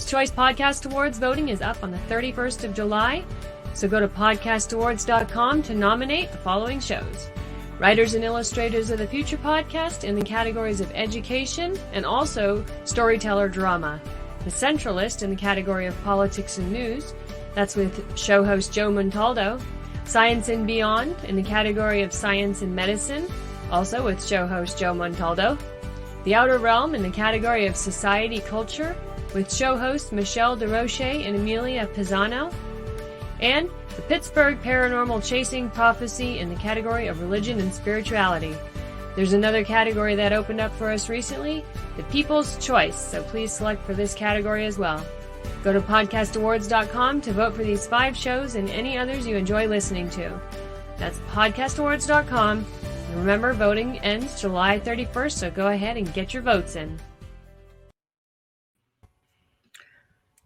People's Choice Podcast Awards voting is up on the 31st of July, so go to podcastawards.com to nominate the following shows. Writers and Illustrators of the Future podcast in the categories of education and also storyteller drama. The Centralist in the category of politics and news. That's with show host Joe Montaldo. Science and Beyond in the category of science and medicine, also with show host Joe Montaldo. The Outer Realm in the category of society culture, with show hosts Michelle Desrochers and Amelia Pisano. And the Pittsburgh Paranormal Chasing Prophecy in the category of religion and spirituality. There's another category that opened up for us recently, the People's Choice, so please select for this category as well. Go to podcastawards.com to vote for these 5 shows and any others you enjoy listening to. That's podcastawards.com. And remember, voting ends July 31st, so go ahead and get your votes in.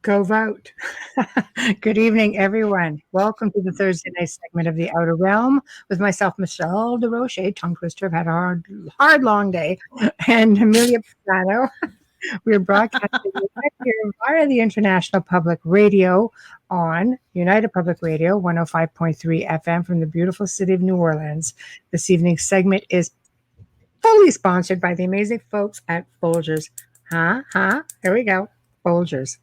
Go vote. Good evening, everyone. Welcome to the Thursday night segment of The Outer Realm with myself, Michelle Desrochers, tongue twister. I've had a hard, long day, and Amelia Pisano. We're broadcasting right here via the International Public Radio on United Public Radio, 105.3 FM from the beautiful city of New Orleans. This evening's segment is fully sponsored by the amazing folks at Folgers. Here we go. Folgers.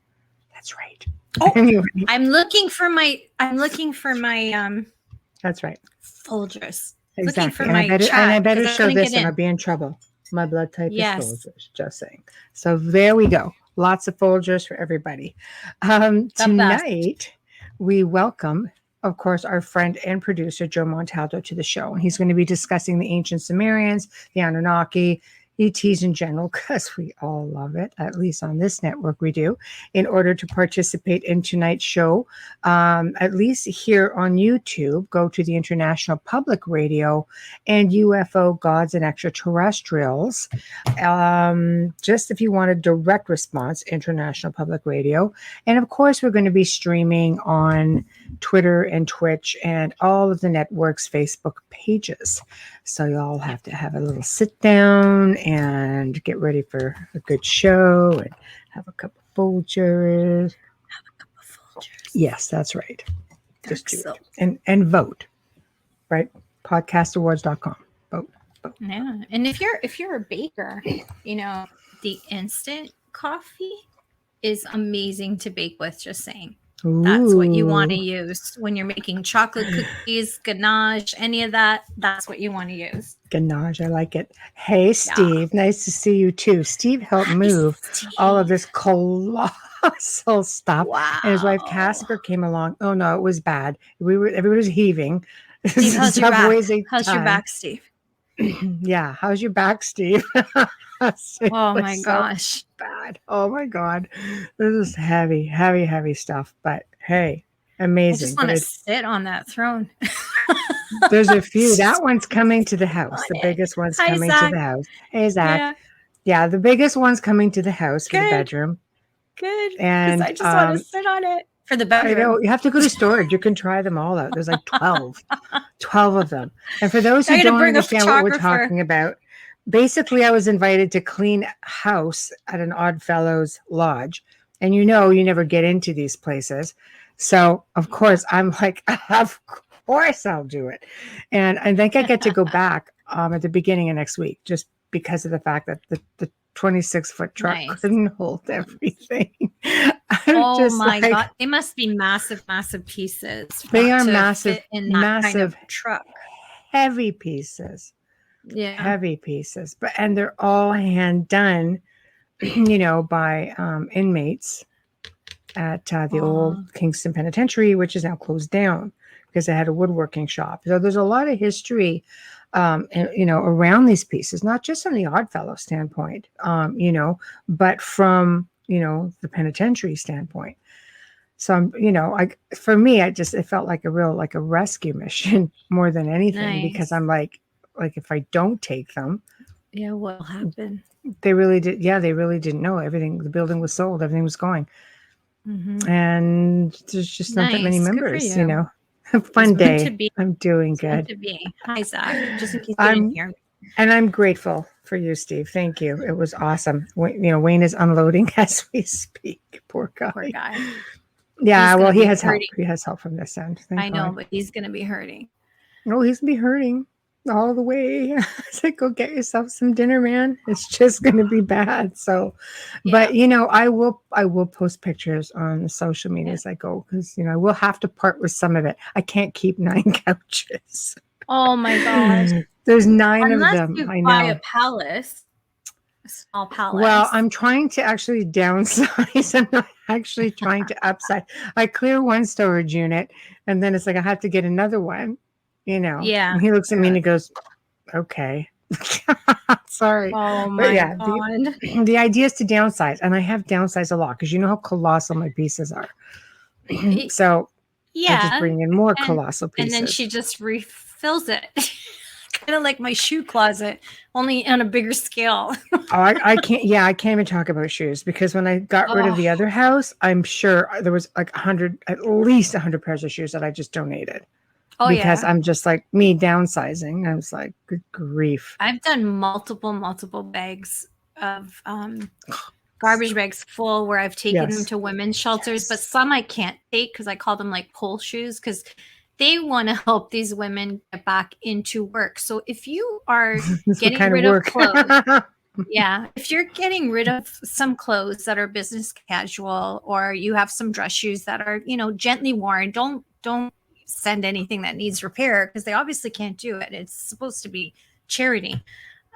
That's right. Oh, anyway. I'm looking for my That's right. Folgers. Exactly. Looking for and my I better chat, show this and I'll be in trouble. My blood type is Folgers, just saying. So there we go. Lots of Folgers for everybody. Tonight, we welcome, of course, our friend and producer, Joe Montaldo, to the show. And he's going to be discussing the ancient Sumerians, the Anunnaki, ETs in general, because we all love it, at least on this network we do. In order to participate in tonight's show, at least here on YouTube, go to the International Public Radio and UFO Gods and Extraterrestrials. Just if you want a direct response, International Public Radio. And of course, we're going to be streaming on Twitter and Twitch and all of the network's Facebook pages. So y'all have to have a little sit down and get ready for a good show and have a cup of Folgers. Yes, that's right. Just do it. And vote. Right? Podcastawards.com. Vote. Yeah. And if you're a baker, the instant coffee is amazing to bake with, just saying. That's what you want to use when you're making chocolate cookies, ganache, any of that. That's what you want to use. Ganache, I like it. Hey, Steve, nice to see you too. Steve helped move all of this colossal stuff. Wow. And his wife Casper came along. Oh no, it was bad. Everybody was heaving. Steve, how's your back? How's your back, Steve? Yeah, how's your back, Steve? Oh my gosh. Bad. Oh my God. This is heavy stuff. But hey, amazing. I just want to sit on that throne. There's a few. That one's coming to the house. The biggest one's coming to the house. Hey, Zach. Yeah, the biggest one's coming to the house for the bedroom. Good. And I just want to sit on it. For the bedroom. I know. You have to go to storage. You can try them all out. There's like 12. 12 of them. And for those who don't understand what we're talking about, basically, I was invited to clean house at an Oddfellows lodge. And you never get into these places. So, of course, I'm like, of course I'll do it. And I think I get to go back at the beginning of next week, just because of the fact that the 26-foot truck couldn't hold everything. Oh my God. They must be massive pieces. They are massive kind of truck. Heavy pieces. Yeah. Heavy pieces. And they're all hand done, by inmates at the old Kingston Penitentiary, which is now closed down because they had a woodworking shop. So there's a lot of history around these pieces, not just from the Oddfellow standpoint, but from, the penitentiary standpoint. So, for me, it felt like a rescue mission more than anything, because I'm like if I don't take them, what'll happen? They really did. Yeah, they really didn't know everything. The building was sold. Everything was going. Mm-hmm. And there's just not that many members, Fun day. I'm doing good. Hi, Zach. Just in case you didn't hear me. And I'm grateful for you, Steve. Thank you. It was awesome. Wayne is unloading as we speak. Poor guy. Poor guy. Yeah, well, he has help. He has help from this end. I know, but he's going to be hurting. Oh, he's going to be hurting all the way. It's like, go get yourself some dinner, man. It's just going to be bad. So, but I will post pictures on the social media as I go, because I will have to part with some of it. I can't keep 9 couches. Oh my gosh. There's 9 Unless of them. You I know. buy a palace. A small palace. Well, I'm trying to actually downsize. I'm not actually trying to upsize. I clear one storage unit, and then it's like I have to get another one. Yeah. And he looks at me and he goes, "Okay, sorry." Oh my God. The idea is to downsize, and I have downsized a lot because you know how colossal my pieces are. So I just bring in more colossal pieces, and then she just refills it. Kind of like my shoe closet, only on a bigger scale. I can't. Yeah, I can't even talk about shoes, because when I got rid of the other house, I'm sure there was like at least 100 pairs of shoes that I just donated. Oh, because I'm just like me downsizing. I was like, good grief. I've done multiple bags of garbage bags full where I've taken them to women's shelters, but some I can't take because I call them like pull shoes, because they want to help these women get back into work. So if you are getting rid of clothes, if you're getting rid of some clothes that are business casual, or you have some dress shoes that are, gently worn, don't send anything that needs repair, because they obviously can't do it. It's supposed to be charity.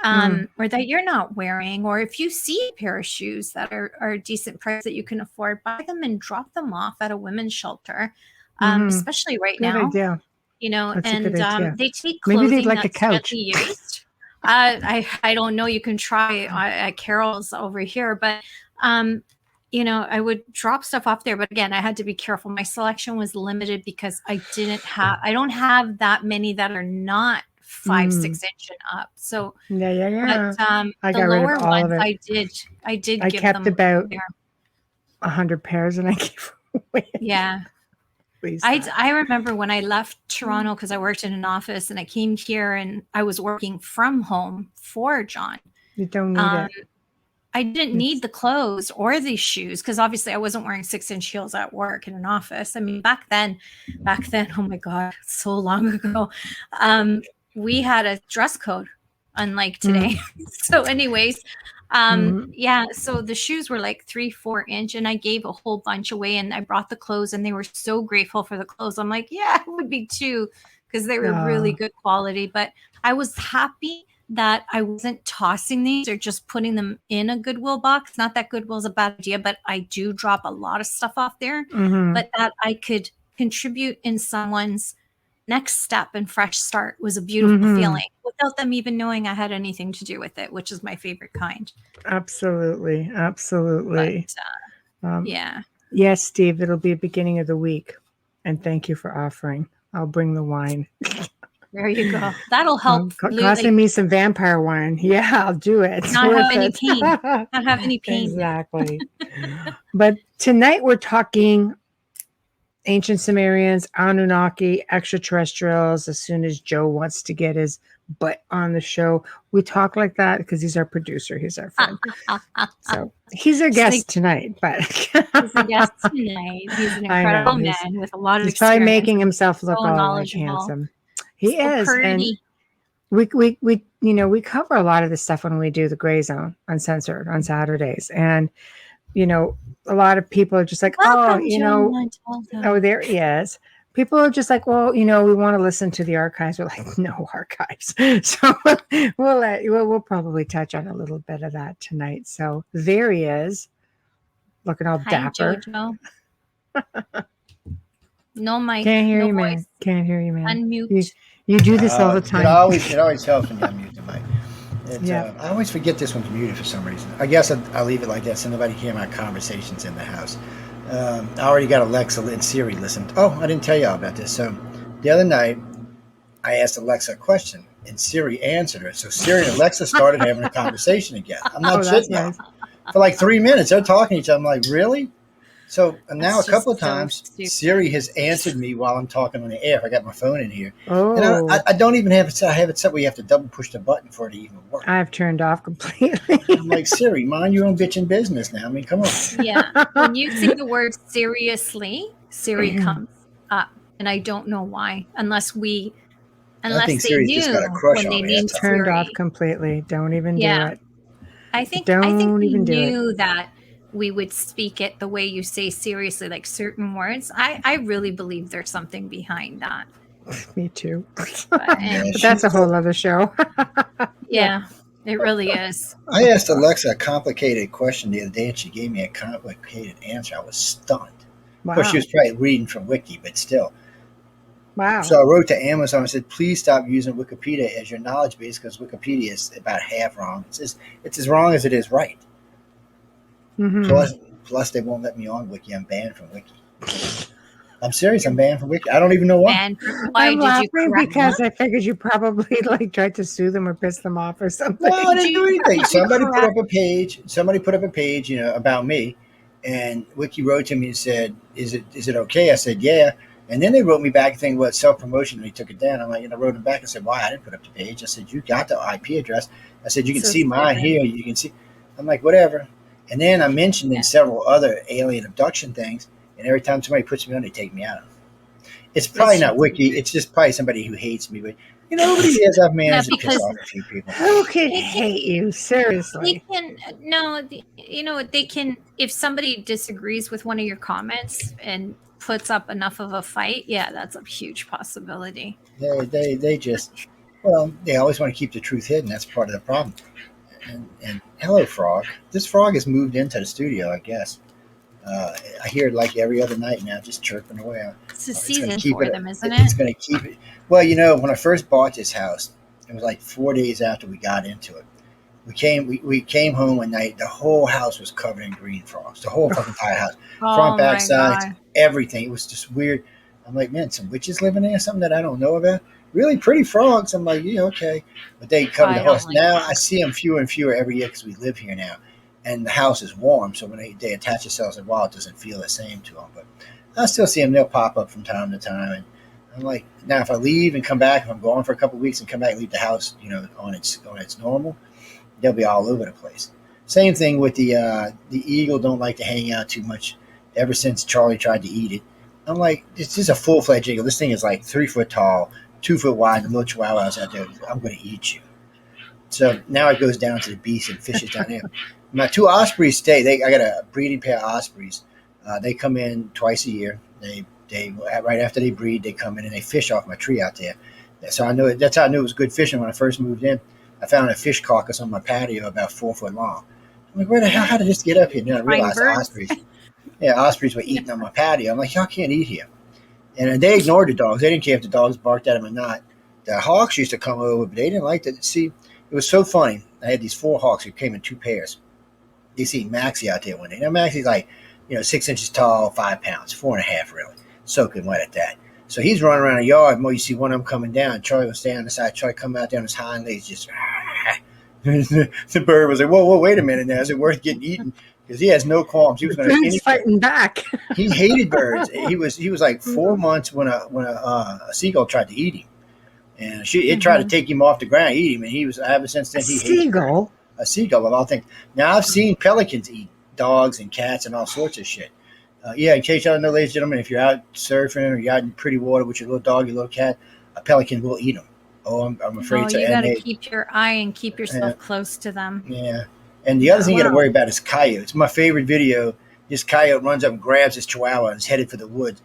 Or that you're not wearing, or if you see a pair of shoes that are a decent price that you can afford, buy them and drop them off at a women's shelter. Especially right now, idea. And they take clothing maybe they'd like that's a couch. Used. I don't know. You can try at Carol's over here, but I would drop stuff off there. But again, I had to be careful. My selection was limited because I don't have that many that are not 5-6 inch and up. So yeah. But I the got rid lower of all ones, of it. I did. I give kept them about 100 pairs, and I gave away. Yeah. I remember when I left Toronto, because I worked in an office, and I came here and I was working from home for John. You don't need it. I didn't need the clothes or the shoes, because obviously I wasn't wearing 6-inch heels at work in an office. I mean, back then, oh my God, so long ago, we had a dress code, unlike today. So anyways, so the shoes were like 3-4 inch, and I gave a whole bunch away, and I brought the clothes, and they were so grateful for the clothes. I'm like, yeah, it would be too, because they were really good quality. But I was happy that I wasn't tossing these or just putting them in a Goodwill box. Not that Goodwill is a bad idea, but I do drop a lot of stuff off there. But that I could contribute in someone's next step and fresh start was a beautiful feeling, without them even knowing I had anything to do with it, which is my favorite kind. Absolutely. But, Yes, Steve, it'll be beginning of the week, and thank you for offering. I'll bring the wine. There you go. That'll help. Costing me some vampire wine. Yeah, I'll do it. Not have any pain. Exactly. But tonight we're talking ancient Sumerians, Anunnaki, extraterrestrials. As soon as Joe wants to get his butt on the show, we talk like that because he's our producer. He's our friend. So he's our guest tonight. But he's a guest tonight. He's an incredible man with a lot of experience. He's probably making himself look all like handsome. He is. Pretty. And we cover a lot of this stuff when we do the Gray Zone Uncensored on Saturdays. And a lot of people are just like, Welcome, Joe Montaldo. There he is. People are just like, well, we want to listen to the archives. We're like, no archives. So we'll probably touch on a little bit of that tonight. So there he is, looking all dapper. Jojo. No mic. Can't hear you, voice. man. Can't hear you, man. Unmute. You do this all the time. It always helps when you unmute the mic. I always forget this one's muted for some reason. I guess I'll leave it like that so nobody can hear my conversations in the house. I already got Alexa and Siri listened. Oh, I didn't tell you all about this. So the other night, I asked Alexa a question, and Siri answered her. So Siri and Alexa started having a conversation again. I'm not shitting. Nice. For like 3 minutes, they're talking to each other. I'm like, really? So now That's a couple of just so times, stupid. Siri has answered me while I'm talking on the air. If I got my phone in here, and Oh, I don't even have it set. I have it set where you have to double push the button for it to even work. I've turned off completely. I'm like, Siri, mind your own bitchin' business now. I mean, come on. Yeah. When you say the word seriously, Siri comes up. And I don't know why. Unless I think they Siri's just got a knew crush when they on me. named That's all. Turned off Siri. completely. Don't even do Yeah. it. I think Don't they even do it. knew that we would speak it the way you say seriously, like certain words. I really believe there's something behind that. Me too. But anyway, But that's a whole other show. yeah, it really is. I asked Alexa a complicated question the other day, and she gave me a complicated answer. I was stunned. Wow. Of course, she was probably reading from Wiki, but still. Wow. So I wrote to Amazon and said, please stop using Wikipedia as your knowledge base because Wikipedia is about half wrong. It's as wrong as it is right. Mm-hmm. Plus, they won't let me on Wiki. I'm banned from Wiki. I'm serious. I'm banned from Wiki. I don't even know why. And why I'm did you laughing correct because them? I figured you probably like tried to sue them or piss them off or something. No, I didn't do anything. Somebody put correct- up a page, about me, and Wiki wrote to me and said, "Is it okay?" I said, "Yeah." And then they wrote me back saying, "Well, self promotion," and he took it down. I'm like, I wrote them back and said, "Why? I didn't put up the page." I said, "You got the IP address." I said, "You can So see mine stupid. here. You can see." I'm like, "Whatever." And then I mentioned Yeah. in several other alien abduction things, and every time somebody puts me on, they take me out. It's probably not Wiki. It's just probably somebody who hates me. But over the years, I've managed to piss because off a few people. Who could They can- hate you? They Seriously. can they can, if somebody disagrees with one of your comments and puts up enough of a fight, yeah, that's a huge possibility. They just, well, they always want to keep the truth hidden. That's part of the problem. And hello, Frog. This frog has moved into the studio, I guess. I hear it like every other night now, just chirping away. It's a It's going season to keep for it. them, isn't It's it? going to keep it. Well, when I first bought this house, it was like 4 days after we got into it. We came home one night. The whole house was covered in green frogs. The whole fucking entire house, front, Oh back, my sides, god. everything. It was just weird. I'm like, man, some witches living there, something that I don't know about. Really pretty frogs. I'm like, yeah, okay, but they covered the I don't house. like Now that. I see them fewer and fewer every year because we live here now, and the house is warm. So when they attach themselves to the wall, it doesn't feel the same to them. But I still see them. They'll pop up from time to time, and I'm like, now if I leave and come back, if I'm gone for a couple of weeks and come back, and leave the house, on its normal, they'll be all over the place. Same thing with the eagle. Don't like to hang out too much. Ever since Charlie tried to eat it, I'm like, this is a full fledged eagle. This thing is like 3 foot tall, 2 foot wide. The little chihuahuas out there. I'm going to eat you. So now it goes down to the beast and fishes down there. My 2 ospreys stay. I got a breeding pair of ospreys. They come in twice a year. They right after they breed, they come in and they fish off my tree out there. So I know that's how I knew it was good fishing when I first moved in. I found a fish carcass on my patio about 4 foot long. I'm like, where the hell? How did this get up here? And then I realized ospreys. Yeah, ospreys were eating on my patio. I'm like, y'all can't eat here. And they ignored the dogs. They didn't care if the dogs barked at them or not. The hawks used to come over, but they didn't like that. See, it was so funny. I had these 4 hawks who came in 2 pairs. They see Maxie out there one day. Now, Maxie's like, 6 inches tall, 5 pounds, 4.5 really. Soaking wet at that. So he's running around the yard. More you see one of them coming down. Charlie was standing on the side. Charlie come out there on his hind legs, just. The bird was like, whoa, wait a minute now. Is it worth getting eaten? Because he has no qualms. He was going to fighting back. He hated birds. He was like 4 months when a seagull tried to eat him, and it tried to take him off the ground, eat him, and he was ever since then he hates birds. A seagull of all things. Now I've seen pelicans eat dogs and cats and all sorts of shit. In case y'all know, ladies and gentlemen, if you're out surfing or you're out in pretty water with your little dog, your little cat, a pelican will eat them. Oh, I'm afraid to. You got to keep your eye and keep yourself close to them. Yeah. And the other thing you got to worry about is coyotes. My favorite video, this coyote runs up and grabs his chihuahua and is headed for the woods.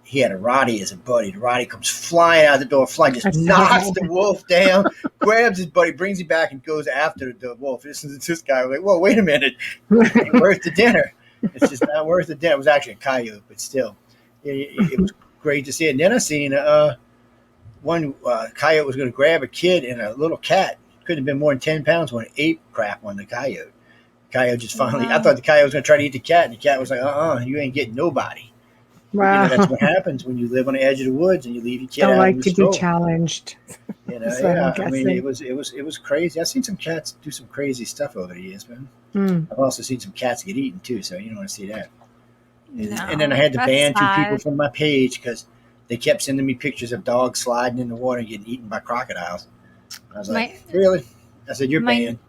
He had a Roddy as a buddy. The Roddy comes flying out the door, just knocks the wolf down, grabs his buddy, brings him back, and goes after the wolf. This guy was like, whoa, wait a minute. It ain't worth the dinner. It's just not worth the dinner. It was actually a coyote, but still. It was great to see it. And then I seen one coyote was going to grab a kid and a little cat. Couldn't have been more than 10 pounds when it ate crap on the coyote. The coyote just finally, I thought the coyote was going to try to eat the cat, and the cat was like, you ain't getting nobody. Wow. That's what happens when you live on the edge of the woods and you leave your kid Don't out like in the to stroll. be challenged. I mean, it was crazy. I've seen some cats do some crazy stuff over the years, man. I've also seen some cats get eaten too, so you don't want to see that. And then I had to ban 2 people from my page because they kept sending me pictures of dogs sliding in the water and getting eaten by crocodiles. I was like, really? I said, you're banned.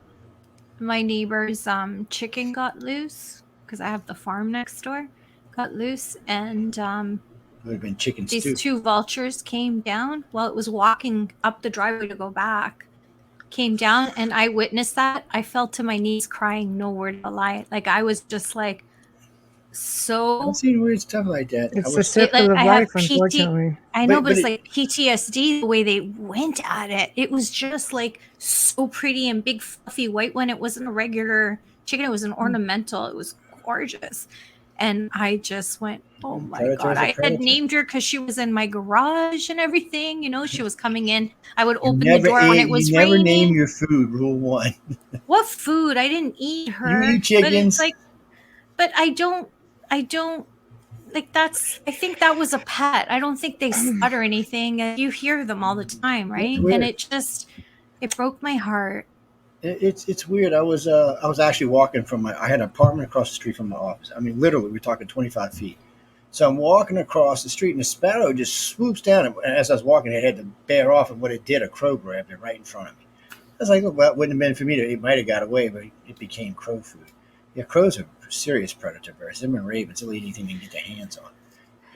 My neighbor's chicken got loose because I have the farm next door. Got loose, and would have been chicken these stew. 2 vultures came down while it was walking up the driveway to go back. Came down, and I witnessed that. I fell to my knees crying, no word of a lie. Like, I was just like, so. I've seen weird stuff like that. It's the circle of life, unfortunately. I know, but it's like PTSD the way they went at it. It was just like so pretty and big, fluffy white when it wasn't a regular chicken. It was an ornamental. It was gorgeous. And I just went, oh my God. I had named her because she was in my garage and everything. You know, she was coming in. I would open the door when it was raining. You never name your food, rule 1. What food? I didn't eat her. You eat chickens. But I don't like that's. I think that was a pet. I don't think they slaughter anything. You hear them all the time, right? And it broke my heart. It's weird. I was actually walking from I had an apartment across the street from my office. I mean, literally, we're talking 25 feet. So I'm walking across the street, and a sparrow just swoops down. And as I was walking, it had to bear off, and what it did, a crow grabbed it right in front of me. I was like, well, it wouldn't have been for me. It might have got away, but it became crow food. Yeah, crows are serious predator birds. Them and ravens, they'll eat anything they can get their hands on.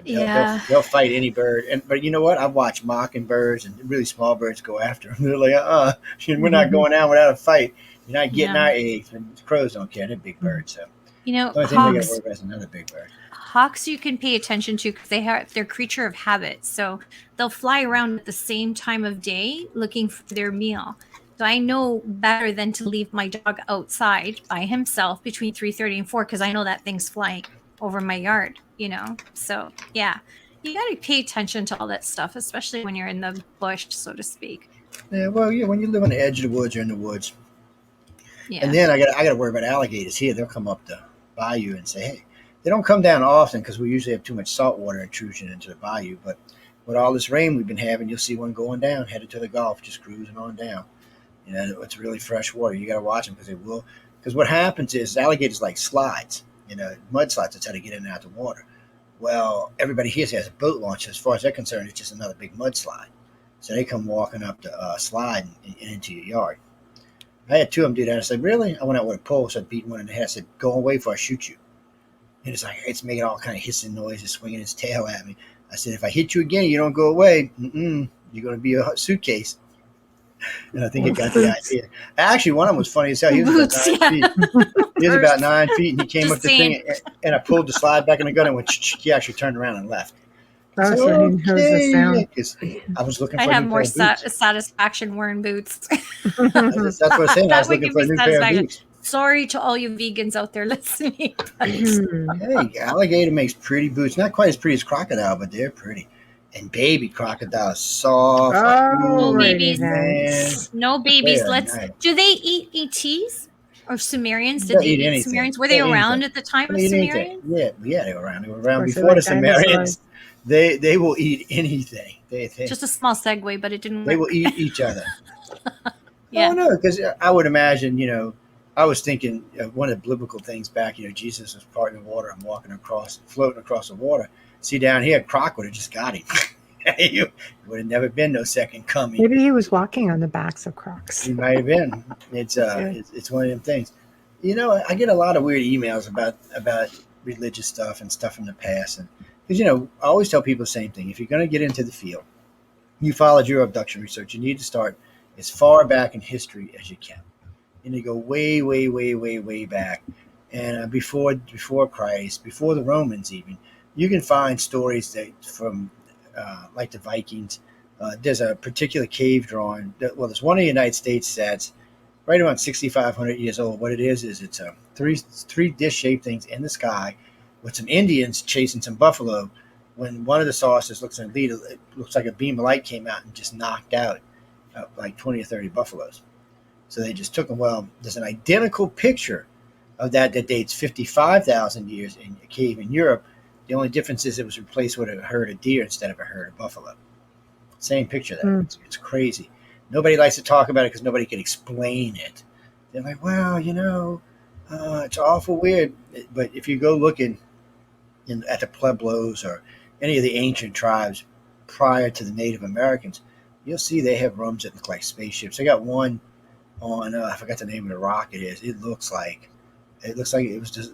They'll fight any bird. But you know what? I've watched mockingbirds and really small birds go after them. They're like, we're not going out without a fight. You're not getting our eggs. And crows don't care. They're big birds. So the only thing they got to worry about is another big bird. Hawks you can pay attention to because they're creature of habit. So they'll fly around at the same time of day looking for their meal. So I know better than to leave my dog outside by himself between 3:30 and 4 because I know that thing's flying over my yard, you know? So, yeah, you got to pay attention to all that stuff, especially when you're in the bush, so to speak. Yeah, well, yeah, when you live on the edge of the woods or in the woods. Yeah. And then I got to worry about alligators here. They'll come up the bayou and say, hey, they don't come down often because we usually have too much saltwater intrusion into the bayou. But with all this rain we've been having, you'll see one going down, headed to the Gulf, just cruising on down. You know, it's really fresh water. You got to watch them because they will. Because what happens is alligators like slides, you know, mud slides. That's how to get in and out of the water. Well, everybody here has a boat launch. As far as they're concerned, it's just another big mudslide. So they come walking up the slide and into your yard. I had 2 of them do that. I said, really? I went out with a pole, so I beat one in the head. I said, go away before I shoot you. And it's making all kind of hissing noises, swinging its tail at me. I said, if I hit you again, you don't go away. You're going to be a suitcase. And I think it got the idea. Actually, one of them was funny as hell. He was about 9 feet. He was about 9 feet, and he came up the thing, and I pulled the slide back in the gun, and went. He actually turned around and left. Oh, so he knows the sound. I was looking. I have more satisfaction wearing boots. That's what I'm saying. I was looking for a new pair of boots. Sorry to all you vegans out there listening. Hey, alligator makes pretty boots. Not quite as pretty as crocodile, but they're pretty. And baby crocodile is soft. No babies. No babies. Do they eat ETs or Sumerians? Did they eat Sumerians? Were they around at the time of Sumerians? Yeah, they were around. They were around before the Sumerians. They will eat anything. Just a small segue, but it didn't work. They will eat each other. Yeah. Oh, no, because I would imagine, you know, I was thinking one of the biblical things back, you know, Jesus was parting the water. I'm floating across the water. See, down here, a croc would have just got him. It would have never been no second coming. Maybe he was walking on the backs of crocs. He might have been. It's one of them things. You know, I get a lot of weird emails about religious stuff and stuff from the past. And because, you know, I always tell people the same thing. If you're going to get into the field, you followed your abduction research, you need to start as far back in history as you can. You need to go way, way, way, way, way back. And before Christ, before the Romans even, you can find stories that from like the Vikings. There's a particular cave drawing. There's one in the United States that's right around 6,500 years old. What it is it's three dish-shaped things in the sky with some Indians chasing some buffalo. When one of the saucers looks like a beam of light came out and just knocked out like 20 or 30 buffaloes. So they just took them. Well, there's an identical picture of that dates 55,000 years in a cave in Europe. The only difference is it was replaced with a herd of deer instead of a herd of buffalo. Same picture there. It's crazy. Nobody likes to talk about it because nobody can explain it. They're like, well, you know, it's awful weird. But if you go looking at the Pueblos or any of the ancient tribes prior to the Native Americans, you'll see they have rooms that look like spaceships. They got one on I forgot the name of the rock it is. It looks like it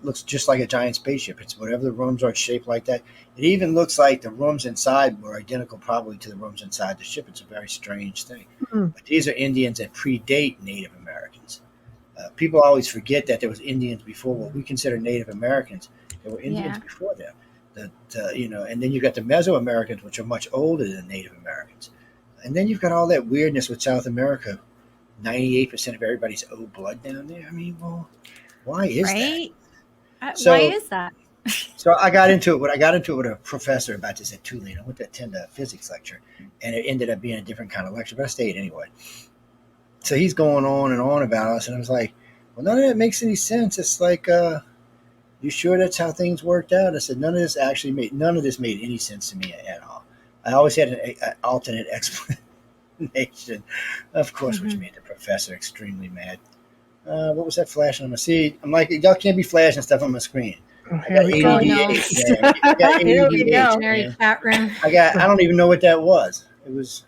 looks just like a giant spaceship. It's whatever the rooms are shaped like that. It even looks like the rooms inside were identical probably to the rooms inside the ship. It's a very strange thing. Mm-hmm. But these are Indians that predate Native Americans. People always forget that there was Indians before what we consider Native Americans. There were Indians before them. And then you've got the Mesoamericans, which are much older than Native Americans. And then you've got all that weirdness with South America. 98% of everybody's old blood down there. I mean, well, why is that? Why is that? So I got into it with a professor about this at Tulane. I went to attend a physics lecture, and it ended up being a different kind of lecture, but I stayed anyway. So he's going on and on about us, and I was like, well, none of that makes any sense. It's like, you sure that's how things worked out? I said, none of this made any sense to me at all. I always had an alternate explanation, of course, which made the professor extremely mad. What was that flashing on my seat? I'm like, y'all can't be flashing stuff on my screen. I got ADD. I got ADD. I don't even know what that was. It was,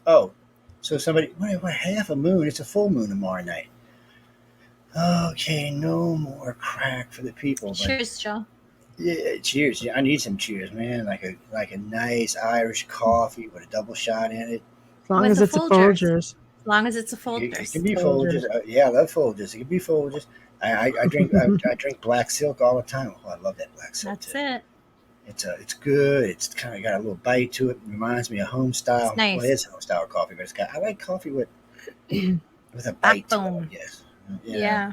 so somebody, what, half a moon? It's a full moon tomorrow night. Okay, no more crack for the people. But, cheers, Joe. Yeah, cheers. Yeah, I need some cheers, man. Like a nice Irish coffee with a double shot in it. As long as it's a Folgers. As long as it's a Folgers. It can be Folgers. Yeah, I love Folgers. It can be Folgers. I drink I drink black silk all the time. Oh, I love that black silk. That's it. It's good. It's kind of got a little bite to it. Reminds me of home style. It's nice. Well, it is home style coffee, but I like coffee with a bite to it. Yes. Yeah.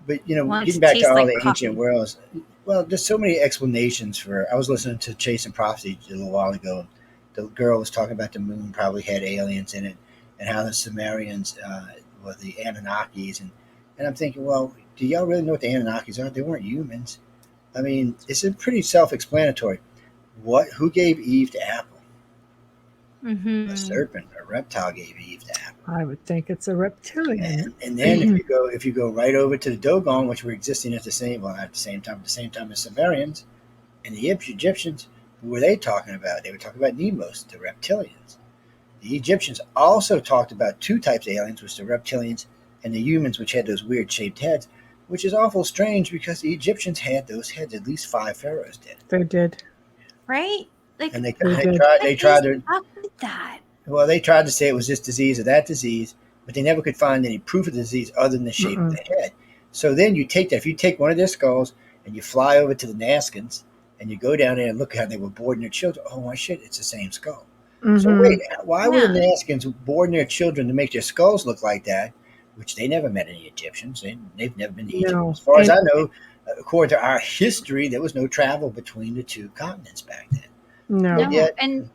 But getting back to all the ancient worlds. Well, there's so many explanations for. I was listening to Chasing Prophecy a little while ago. The girl was talking about the moon probably had aliens in it, and how the Sumerians were the Anunnakis, and I'm thinking, well, do y'all really know what the Anunnakis are? They weren't humans. I mean, it's a pretty self-explanatory. Who gave Eve the apple? Mm-hmm. A serpent, a reptile gave Eve the apple. I would think it's a reptilian. And then if you go right over to the Dogon, which were existing at the same time as Sumerians and the Egyptians, who were they talking about? They were talking about Nemos, the reptilians. The Egyptians also talked about two types of aliens, which the reptilians and the humans, which had those weird shaped heads, which is awful strange because the Egyptians had those heads. At least 5 pharaohs did. They did. Right? Like, and they tried to. That. Well, they tried to say it was this disease or that disease, but they never could find any proof of the disease other than the shape of the head. So then you take that. If you take one of their skulls and you fly over to the Nazcans and you go down there and look how they were boarding their children. Oh, my shit, it's the same skull. Mm-hmm. So wait, why were the Nazcans boarding their children to make their skulls look like that? Which they never met any Egyptians. They've never been to Egypt. As far as I know, according to our history, there was no travel between the two continents back then. No. And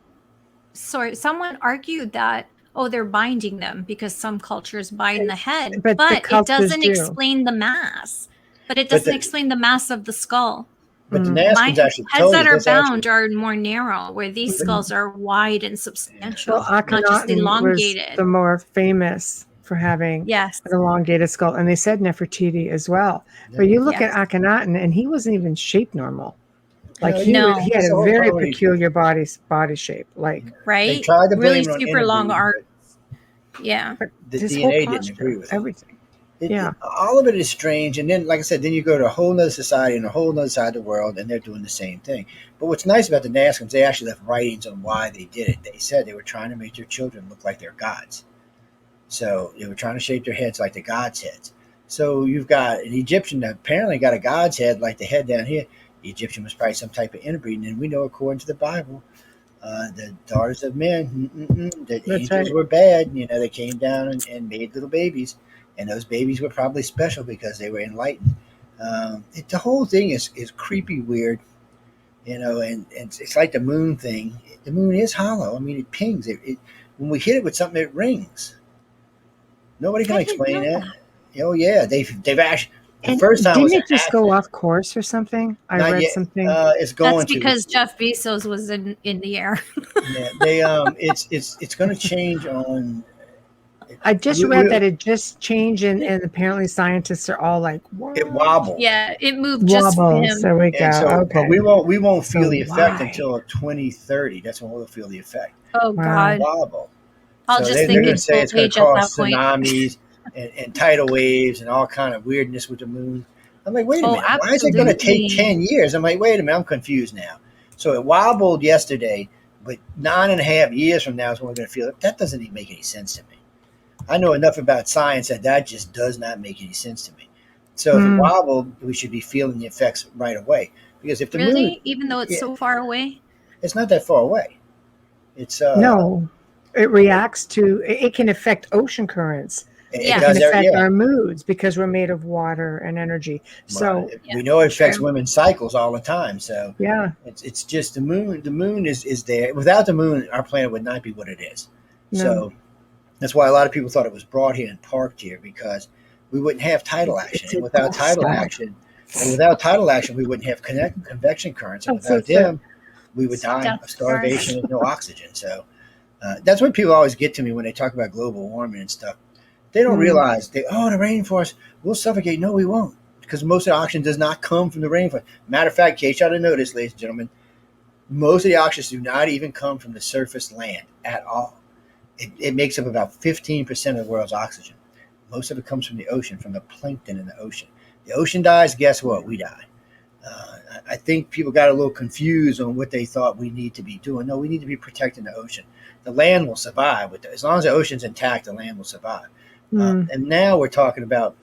sorry, someone argued that, they're binding them because some cultures bind the head. But it doesn't explain the mass. But it doesn't explain the mass of the skull. But the Nazcans actually heads that are bound are more narrow, where these skulls are wide and substantial, not just elongated. Was the more famous for having an elongated skull, and they said Nefertiti as well. Yeah. But you look at Akhenaten, and he wasn't even shaped normal. Like he had a very peculiar body shape. Like right, they tried to really super long arms. Yeah, but the DNA didn't agree with everything. All of it is strange. And then, like I said, then you go to a whole nother society and a whole nother side of the world, and they're doing the same thing. But what's nice about the Nazcans, they actually left writings on why they did it. They said they were trying to make their children look like their gods. So they were trying to shape their heads like the gods' heads. So you've got an Egyptian that apparently got a god's head like the head down here. The Egyptian was probably some type of interbreeding. And we know, according to the Bible, the daughters of men, the angels were bad. They came down and made little babies. And those babies were probably special because they were enlightened. The whole thing is creepy weird, and it's like the moon thing. The moon is hollow. I mean, it pings. When we hit it with something, it rings. Nobody can explain that. Oh, yeah. They've actually, the first time didn't it just go off course or something? I read something. It's going That's because Jeff Bezos was in the air. Yeah, it's going to change on... I just read that it just changed, and apparently scientists are all like, "What?" It wobbled. Yeah, it moved just for him. There we go. And so, Okay. but we won't feel the effect why? until 2030. That's when we'll feel the effect. Oh God. Wobble. I'll So just they're think going to it's say it's going to at that cause point. tsunamis and tidal waves and all kind of weirdness with the moon. I'm like, wait a minute. Absolutely. Why is it going to take 10 years? I'm like, wait a minute. I'm confused now. So it wobbled yesterday, but 9.5 years from now is when we're going to feel it. That doesn't even make any sense to me. I know enough about science that just does not make any sense to me. So if it wobbled, we should be feeling the effects right away. Because if the moon, even though it's so far away, it's not that far away. It's no, it reacts to. It can affect ocean currents. It can affect our moods because we're made of water and energy. So we know it affects women's cycles all the time. So yeah, it's just the moon. The moon is there. Without the moon, our planet would not be what it is. No. So that's why a lot of people thought it was brought here and parked here, because we wouldn't have tidal action. And without tidal action, we wouldn't have convection currents. And without them, we would die of starvation and no oxygen. So that's what people always get to me when they talk about global warming and stuff. They don't realize the rainforest will suffocate. No, we won't, because most of the oxygen does not come from the rainforest. Matter of fact, in case y'all didn't notice, ladies and gentlemen, most of the oxygen do not even come from the surface land at all. It makes up about 15% of the world's oxygen. Most of it comes from the ocean, from the plankton in the ocean. The ocean dies, guess what? We die. I think people got a little confused on what they thought we need to be doing. No, we need to be protecting the ocean. The land will survive. As long as the ocean's intact, the land will survive. And now we're talking about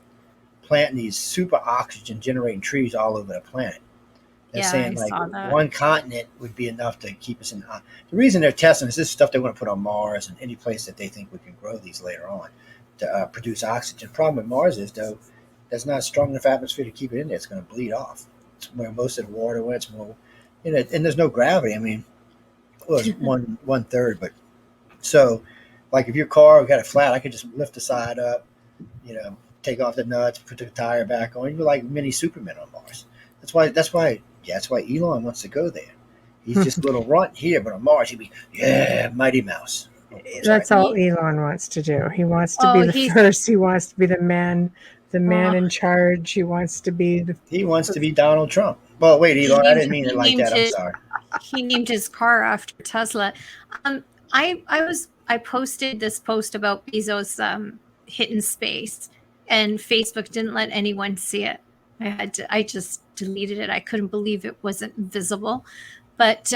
planting these super oxygen generating trees all over the planet. They're saying one continent would be enough to keep us in. The reason they're testing this stuff they want to put on Mars and any place that they think we can grow these later on to produce oxygen. The problem with Mars is, though, there's not a strong enough atmosphere to keep it in there. It's going to bleed off. It's where most of the water, when it's more, and there's no gravity. I mean, well, it's one third, but so. Like if your car got a flat, I could just lift the side up, take off the nuts, put the tire back on. You'd be like mini Superman on Mars. That's why Elon wants to go there. He's just a little runt here, but on Mars he'd be Mighty Mouse. That's all Elon wants to do. He wants to be the first. He wants to be the man in charge. He wants to be Donald Trump. Well, wait, Elon, I didn't mean it like that. I'm sorry. He named his car after Tesla. I posted this post about Bezos hitting space, and Facebook didn't let anyone see it. I just deleted it. I couldn't believe it wasn't visible. But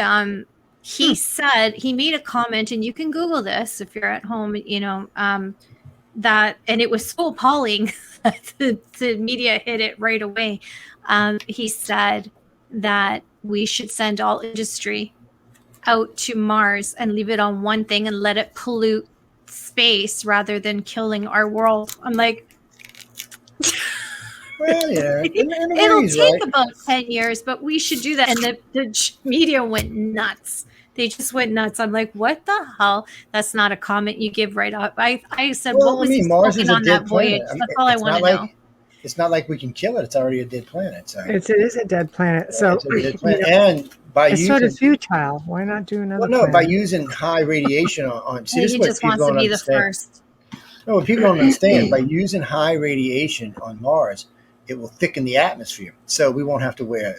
he said, he made a comment, and you can Google this if you're at home, that, and it was so appalling that the media hit it right away. He said that we should send all industry out to Mars and leave it on one thing and let it pollute space rather than killing our world. I'm like, well, yeah, it'll take about 10 years, but we should do that. And the media went nuts. They just went nuts. I'm like, what the hell? That's not a comment you give right up. I said, what was he smoking on that voyage? That's all I want to know. It's not like we can kill it. It's already a dead planet. So. It is a dead planet. So it's a dead planet. And by it's sort of futile. Why not do another? Well, no, planet? By using high radiation on. See, this he is what just people wants to don't be understand. The first. No, what people don't understand, by using high radiation on Mars, it will thicken the atmosphere, so we won't have to wear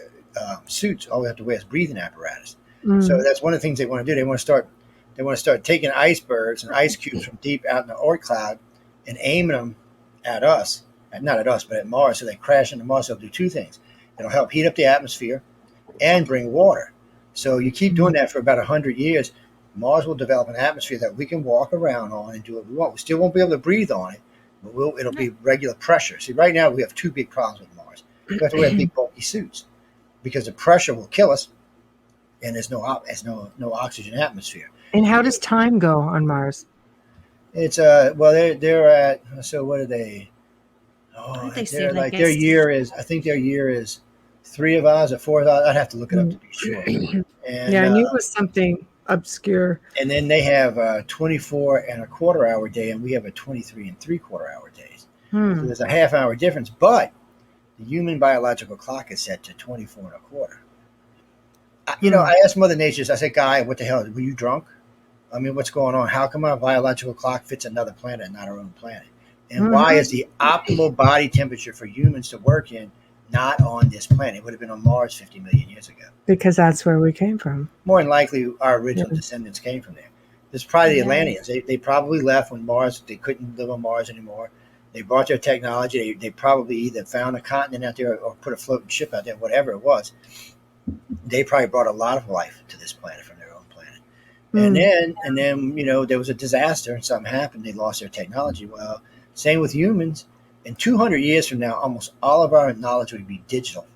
suits. All we have to wear is breathing apparatus. So that's one of the things they want to do. They want to start taking icebergs and ice cubes from deep out in the Oort cloud and aiming them at us. Not at us, but at Mars. So they crash into Mars. They'll do two things. It'll help heat up the atmosphere and bring water. So you keep doing that for about 100 years, Mars will develop an atmosphere that we can walk around on and do what we want. We still won't be able to breathe on it, but it'll be regular pressure. See, right now we have two big problems with Mars. We have to wear big bulky suits because the pressure will kill us, and there's no oxygen atmosphere. And how does time go on Mars? It's they're at, so what are they? Oh, they're like their year is, I think their year is 3 of ours or 4 of ours. I'd have to look it up to be sure. And, I knew it was something obscure. And then they have a 24 and a quarter hour day, and we have a 23 and 3/4 hour days. So there's a half-hour difference, but the human biological clock is set to 24 and a quarter. I asked Mother Nature, I said, Guy, what the hell, were you drunk? I mean, what's going on? How come our biological clock fits another planet and not our own planet? And why is the optimal body temperature for humans to work in not on this planet? It would have been on Mars 50 million years ago. Because that's where we came from. More than likely, our original descendants came from there. There's probably the Atlanteans. They probably left when they couldn't live on Mars anymore. They brought their technology. They probably either found a continent out there or put a floating ship out there, whatever it was. They probably brought a lot of life to this planet from their own planet. And then, there was a disaster and something happened. They lost their technology. Well, same with humans. In 200 years from now, almost all of our knowledge will be digital.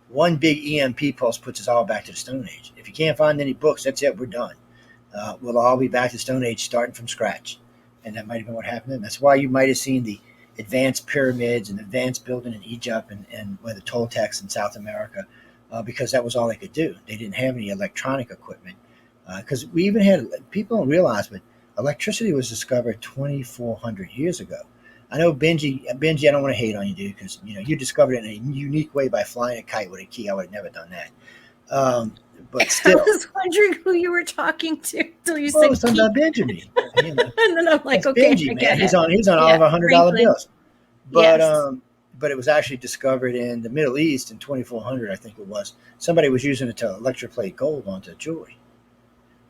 One big EMP pulse puts us all back to the Stone Age. If you can't find any books, that's it. We're done. We'll all be back to Stone Age starting from scratch. And that might have been what happened then. That's why you might have seen the advanced pyramids and advanced building in Egypt and where the Toltecs in South America, because that was all they could do. They didn't have any electronic equipment. Because we even had, people don't realize, but electricity was discovered 2,400 years ago. I know Benji, I don't want to hate on you, dude, because you discovered it in a unique way by flying a kite with a key. I would have never done that. But still, I was wondering who you were talking to until you said I was talking about Benjamin. And then I'm like, okay, Benji, man. He's on all of our $100 bills. But it was actually discovered in the Middle East in 2400, I think it was. Somebody was using it to electroplate gold onto jewelry.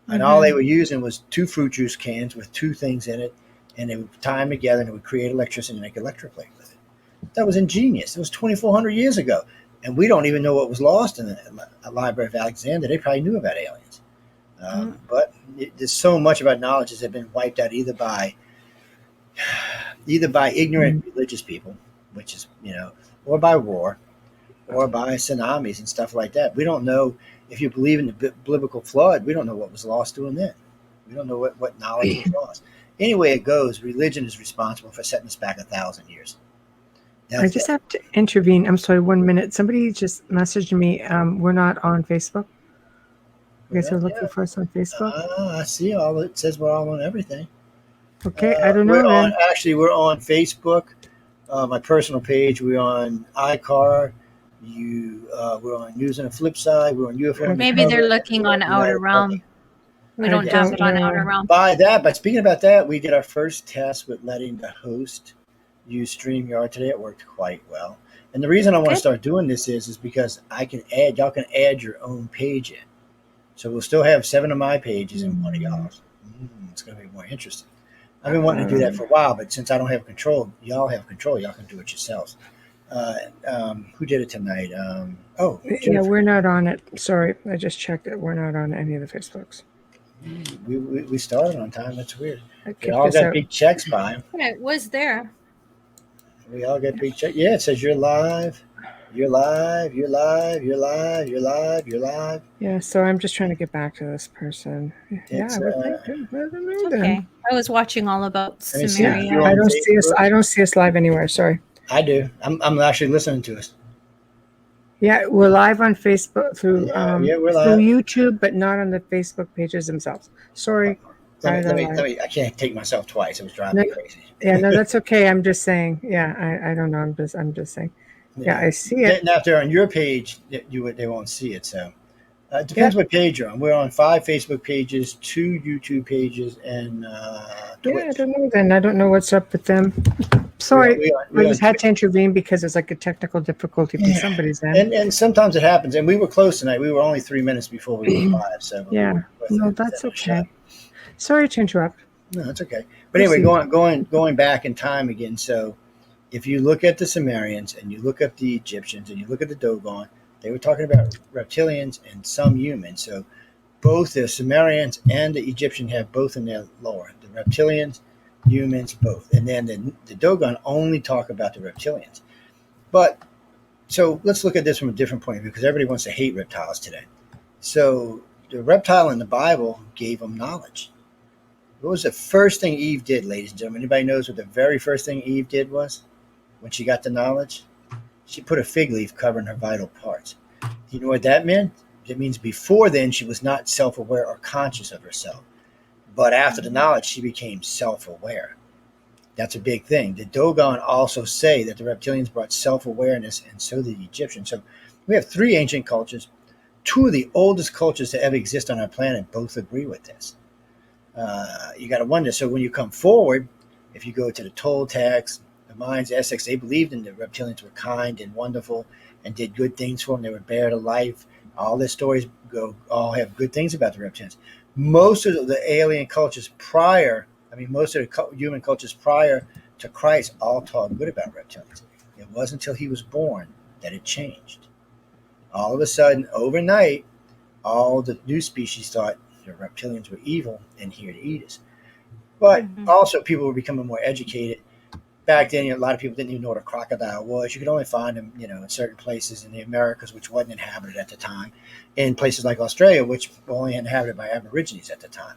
And all they were using was 2 fruit juice cans with 2 things in it, and they would tie them together and it would create electricity and make electroplate with it. That was ingenious. It was 2,400 years ago. And we don't even know what was lost in the Library of Alexandria. They probably knew about aliens. But there's so much of our knowledge that has been wiped out either by ignorant religious people, which is, or by war, or by tsunamis and stuff like that. We don't know, if you believe in the biblical flood, we don't know what was lost doing then. We don't know what knowledge was lost. Anyway it goes, religion is responsible for setting us back 1,000 years. I just have to intervene. I'm sorry, 1 minute. Somebody just messaged me. We're not on Facebook. You guys are looking for us on Facebook? I see all it says. We're all on everything. Okay, I don't know. We're on Facebook, my personal page. We're on iCar. We're on News on the Flip Side. We're on UFO. Maybe they're looking on Outer Realm. We don't have it on Outer Realm. But speaking about that, we did our first test with letting the host use StreamYard today. It worked quite well. And the reason I want to start doing this is because y'all can add your own page in. So we'll still have 7 of my pages and 1 of y'all's. It's going to be more interesting. I've been wanting to do that for a while, but since I don't have control, y'all have control. Y'all can do it yourselves. Who did it tonight? We're not on it. Sorry, I just checked it. We're not on any of the Facebooks. We started on time. That's weird. We all got big checks by them. Yeah, it was there. We all got big checks. Yeah, it says you're live. You're live. You're live. You're live. You're live. You're live. Yeah, so I'm just trying to get back to this person. Okay. I was watching all about Samaria. I don't see us live anywhere. Sorry. I do. I'm actually listening to us. Yeah, we're live on Facebook through we're live. through YouTube, but not on the Facebook pages themselves. Sorry. I can't take myself twice. It was driving me crazy. Yeah, no, that's okay. I'm just saying. Yeah, I don't know. I'm just saying. Yeah, I see it. Now, if they're on your page, they won't see it. So it depends what page you're on. We're on 5 Facebook pages, 2 YouTube pages, and Twitch. Yeah, I don't know then. I don't know what's up with them. Sorry, I just had to intervene because it's like a technical difficulty from somebody's end. And sometimes it happens. And we were close tonight. We were only 3 minutes before we went live. So that's okay. Sorry to interrupt. No, that's okay. But anyway, going back in time again. So if you look at the Sumerians and you look at the Egyptians and you look at the Dogon, they were talking about reptilians and some humans. So both the Sumerians and the Egyptian have both in their lore. The reptilians, humans, both. And then the Dogon only talk about the reptilians. But so let's look at this from a different point of view because everybody wants to hate reptiles today. So the reptile in the Bible gave them knowledge. What was the first thing Eve did, ladies and gentlemen? Anybody knows what the very first thing Eve did was when she got the knowledge? She put a fig leaf covering her vital parts. Do you know what that meant? It means before then she was not self-aware or conscious of herself. But after the knowledge, she became self-aware. That's a big thing. The Dogon also say that the reptilians brought self-awareness, and so did the Egyptians. So we have 3 ancient cultures. 2 of the oldest cultures to ever exist on our planet both agree with this. You got to wonder. So when you come forward, if you go to the Toltecs, the Mayans, the Aztecs, they believed in the reptilians were kind and wonderful and did good things for them. They were bare to life. All their stories all have good things about the reptilians. Most of the alien cultures most of the human cultures prior to Christ all talk good about reptilians. It wasn't until he was born that it changed. All of a sudden, overnight, all the new species thought the reptilians were evil and here to eat us. But also, people were becoming more educated. Back then, a lot of people didn't even know what a crocodile was. You could only find them, in certain places in the Americas, which wasn't inhabited at the time, in places like Australia, which were only inhabited by Aborigines at the time.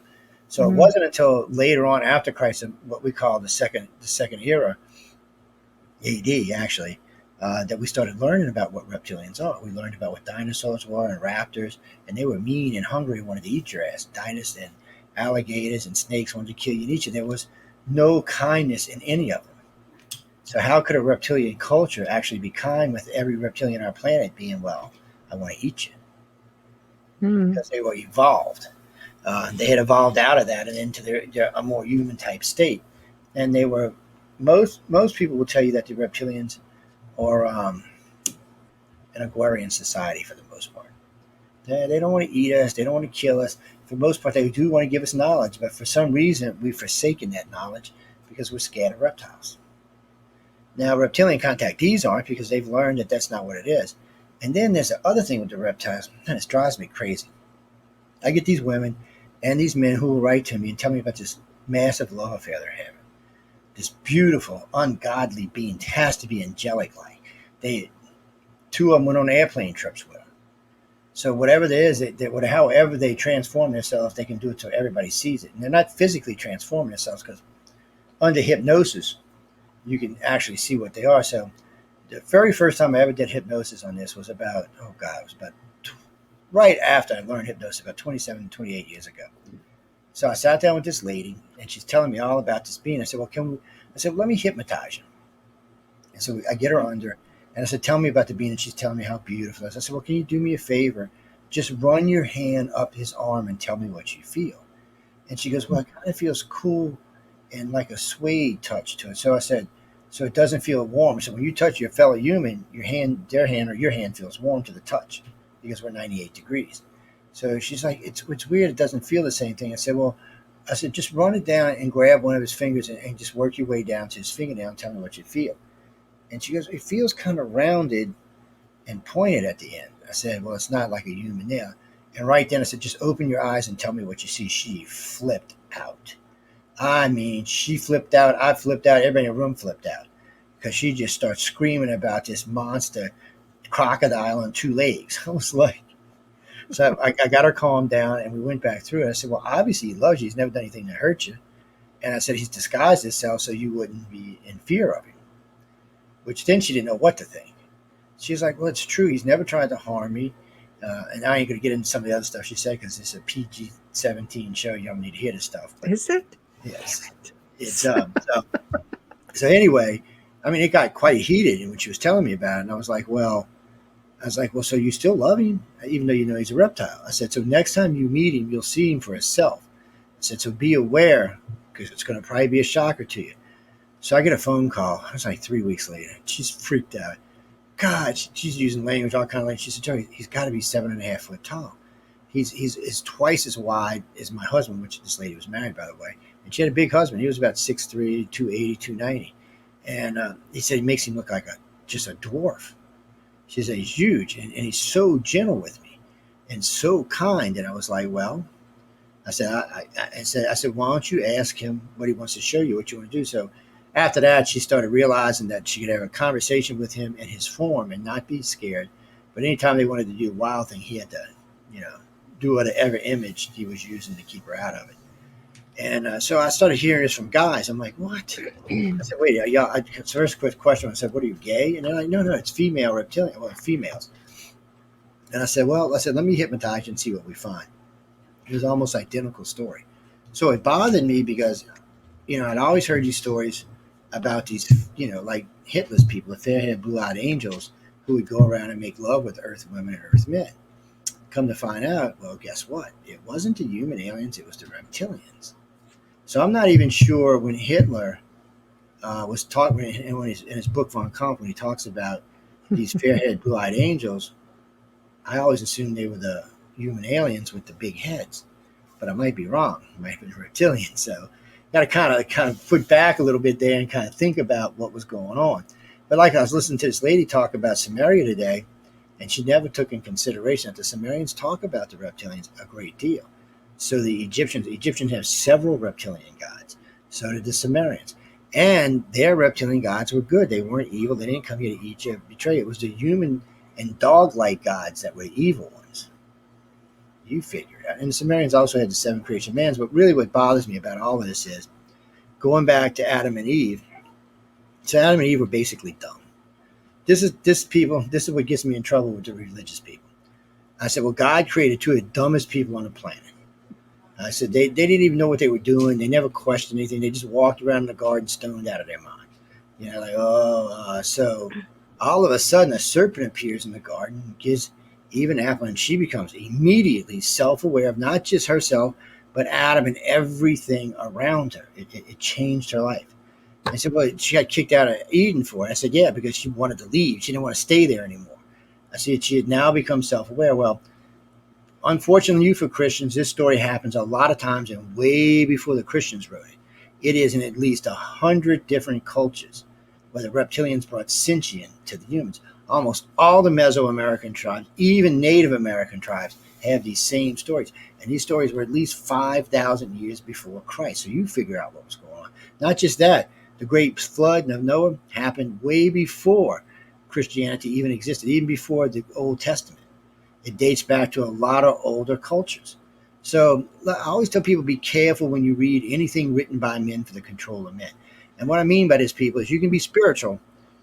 So it wasn't until later on, after Christ, what we call the second era, AD, actually, that we started learning about what reptilians are. We learned about what dinosaurs were and raptors, and they were mean and hungry and wanted to eat your ass. Dinosaurs and alligators and snakes wanted to kill you and eat you. There was no kindness in any of them. So how could a reptilian culture actually be kind with every reptilian on our planet being, well, I want to eat you? Because they were evolved. They had evolved out of that and into a more human type state. And they were, most people will tell you that the reptilians are an agrarian society for the most part. They don't want to eat us. They don't want to kill us. For the most part, they do want to give us knowledge. But for some reason, we've forsaken that knowledge because we're scared of reptiles. Now, reptilian contactees aren't, because they've learned that that's not what it is. And then there's the other thing with the reptiles, and it drives me crazy. I get these women and these men who will write to me and tell me about this massive love affair they're having. This beautiful, ungodly being has to be angelic-like. Two of them went on airplane trips with them. So whatever there is, however they transform themselves, they can do it so everybody sees it. And they're not physically transforming themselves, because under hypnosis, you can actually see what they are. So the very first time I ever did hypnosis on this was about right after I learned hypnosis, about 27, 28 years ago. So I sat down with this lady, and she's telling me all about this being. I said, let me hypnotize you. And so I get her under, and I said, tell me about the being. And she's telling me how beautiful it is. I said, well, can you do me a favor? Just run your hand up his arm and tell me what you feel. And she goes, well, it kind of feels cool and like a suede touch to it. So I said, so it doesn't feel warm. So when you touch your fellow human, your hand feels warm to the touch, because we're 98 degrees. So she's like, it's weird. It doesn't feel the same thing. I said, just run it down and grab one of his fingers and just work your way down to his fingernail and tell me what you feel. And she goes, it feels kind of rounded and pointed at the end. I said, well, it's not like a human nail. And right then I said, just open your eyes and tell me what you see. She flipped out. I mean, she flipped out. I flipped out. Everybody in the room flipped out, because she just starts screaming about this monster crocodile on two legs. I was like, so I got her calmed down, and we went back through it. I said, well, obviously he loves you. He's never done anything to hurt you. And I said, he's disguised himself so you wouldn't be in fear of him, which then she didn't know what to think. She was like, well, it's true. He's never tried to harm me. And I ain't going to get into some of the other stuff she said, because it's a PG-17 show. You don't need to hear this stuff. But is it? Yes. It's so anyway, I mean, it got quite heated when she was telling me about it. And I was like, well, so you still love him, even though you know he's a reptile? I said, so next time you meet him, you'll see him for himself. I said, so be aware, because it's going to probably be a shocker to you. So I get a phone call. It was like 3 weeks later. She's freaked out. God, she's using language, all kind of language. She said, Joe, he's got to be 7.5 foot tall. He's twice as wide as my husband, which this lady was married, by the way. And she had a big husband. He was about 6'3", 280, 290. And he said he makes him look like just a dwarf. She said he's huge, and he's so gentle with me and so kind. And I was like, well, I said, I said, why don't you ask him what he wants to show you, what you want to do? So after that, she started realizing that she could have a conversation with him in his form and not be scared. But anytime they wanted to do a wild thing, he had to, do whatever image he was using to keep her out of it. And so I started hearing this from guys. I'm like, what? I said, wait, y'all. First quick question. I said, what, are you gay? And they're like, no, it's female reptilian. Well, females. And I said, let me hypnotize you and see what we find. It was almost identical story. So it bothered me because, I'd always heard these stories about these, like Hitler's people, the fair-haired, blue-eyed angels who would go around and make love with Earth women and Earth men. Come to find out, well, guess what? It wasn't the human aliens. It was the reptilians. So I'm not even sure when Hitler was talking in his book Von Kampf, when he talks about these fair-haired, blue-eyed angels. I always assumed they were the human aliens with the big heads, but I might be wrong. It might have been reptilian. So got to kind of put back a little bit there and kind of think about what was going on. But like I was listening to this lady talk about Samaria today, and she never took in consideration that the Sumerians talk about the reptilians a great deal. So the Egyptians have several reptilian gods. So did the Sumerians. And their reptilian gods were good. They weren't evil. They didn't come here to eat you or betray you. It was the human and dog-like gods that were evil ones. You figure it out. And the Sumerians also had the 7 creation mans. But really what bothers me about all of this is going back to Adam and Eve. So Adam and Eve were basically dumb. This is what gets me in trouble with the religious people. I said, well, God created 2 of the dumbest people on the planet. I said, they didn't even know what they were doing. They never questioned anything. They just walked around in the garden stoned out of their mind. So all of a sudden a serpent appears in the garden, gives Eve an apple, and she becomes immediately self-aware of not just herself, but Adam and everything around her. It changed her life. I said, well, she got kicked out of Eden for it. I said, yeah, because she wanted to leave. She didn't want to stay there anymore. I said, she had now become self-aware. Well, unfortunately for Christians, this story happens a lot of times and way before the Christians wrote it. It is in at least 100 different cultures where the reptilians brought sentient to the humans. Almost all the Mesoamerican tribes, even Native American tribes, have these same stories. And these stories were at least 5,000 years before Christ. So you figure out what was going on. Not just that, the great flood of Noah happened way before Christianity even existed, even before the Old Testament. It dates back to a lot of older cultures. So I always tell people, be careful when you read anything written by men for the control of men. And what I mean by this, people, is you can be spiritual,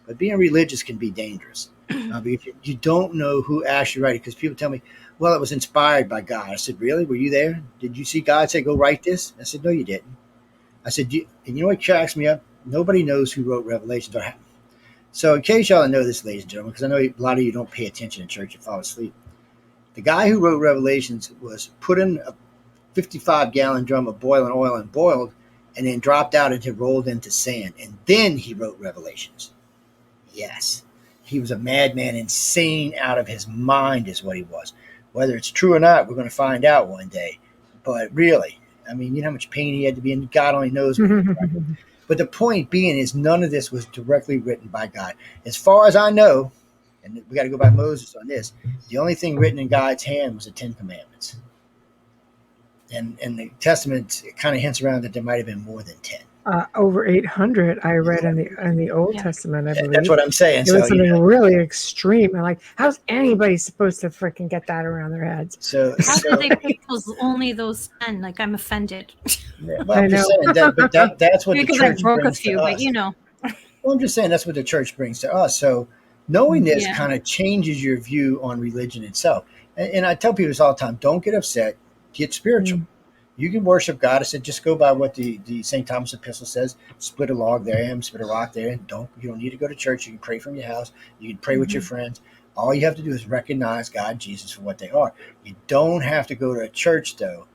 but being religious can be dangerous. Because you don't know who actually wrote it. Because people tell me, well, it was inspired by God. I said, really? Were you there? Did you see God say, go write this? I said, no, you didn't. I said, and you know what cracks me up? Nobody knows who wrote Revelations. So in case y'all know this, ladies and gentlemen, because I know a lot of you don't pay attention in church, you fall asleep. The guy who wrote Revelations was put in a 55-gallon drum of boiling oil and boiled, and then dropped out and rolled into sand. And then he wrote Revelations. Yes. He was a madman, insane out of his mind is what he was. Whether it's true or not, we're going to find out one day. But really, I mean, you know how much pain he had to be in? God only knows. But the point being is none of this was directly written by God. As far as I know, and we got to go by Moses on this, the only thing written in God's hand was the 10 Commandments. And the Testament kind of hints around that there might have been more than 10. Over 800 I read in the Old Testament, I believe. That's what I'm saying. It was something really extreme. And like, how's anybody supposed to freaking get that around their heads? How do they pick only those 10? Like, I'm offended. Yeah, well, I'm just saying that's what because the church I broke brings a few, to but us. you know. Well, I'm just saying that's what the church brings to us. So knowing this kind of changes your view on religion itself. And I tell people this all the time, don't get upset, get spiritual. You can worship God. I said, just go by what the St. Thomas Epistle says. Split a log there, split a rock there. You don't need to go to church. You can pray from your house. You can pray with your friends. All you have to do is recognize God, Jesus for what they are. You don't have to go to a church, though,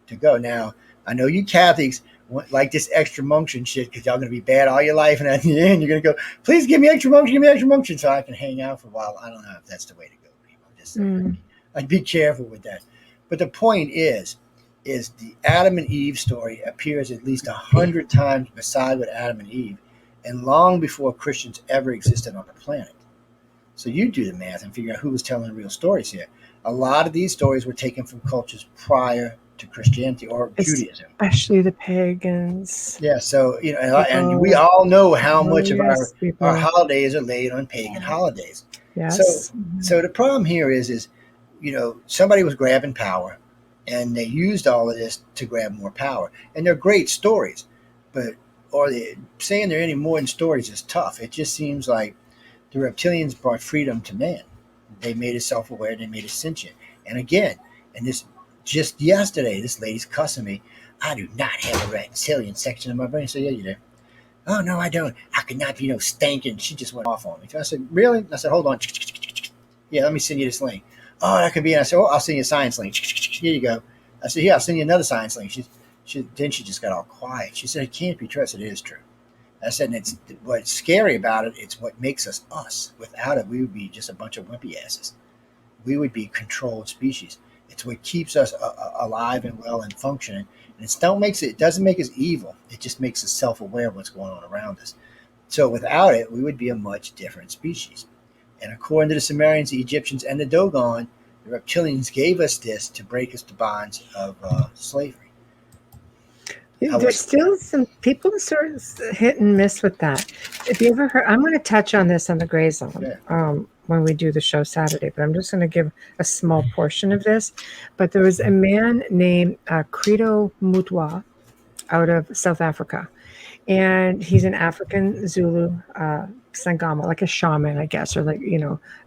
to go. Now, I know you Catholics like this extra unction shit because y'all going to be bad all your life. And at the end, you're going to go, please give me extra unction so I can hang out for a while. I don't know if that's the way to go, people. Just saying. I'd be careful with that. But the point is the Adam and Eve story appears at least 100 times beside with Adam and Eve, and long before Christians ever existed on the planet. So you do the math and figure out who was telling real stories here. A lot of these stories were taken from cultures prior to Christianity or Judaism. Especially the pagans. Yeah, so, and we all know how much of our holidays are laid on pagan holidays. Yes. So the problem here is somebody was grabbing power, and they used all of this to grab more power. And they're great stories, saying they're any more than stories is tough. It just seems like the reptilians brought freedom to man. They made us self-aware. They made us sentient. And again, this just yesterday, this lady's cussing me. I do not have a reptilian section of my brain. So yeah, you do. Oh, no, I don't. I could not be stinking. She just went off on me. So I said, really? I said, hold on. Yeah, let me send you this link. Oh, that could be. And I said, I'll send you a science link. Here you go. I said, I'll send you another science link. Then she just got all quiet. She said, "It can't be true." I said, "It is true." I said, and it's what's scary about it. It's what makes us us. Without it, we would be just a bunch of wimpy asses. We would be controlled species. It's what keeps us alive and well and functioning. And it doesn't make us evil. It just makes us self-aware of what's going on around us. So without it, we would be a much different species. And according to the Sumerians, the Egyptians, and the Dogon, the reptilians gave us this to break us to bonds of slavery. There's still some people sort of hit and miss with that. If you ever heard, I'm going to touch on this on the Gray Zone when we do the show Saturday, but I'm just going to give a small portion of this. But there was a man named Credo Mutwa out of South Africa, and he's an African Zulu Sangama, like a shaman, I guess, or like,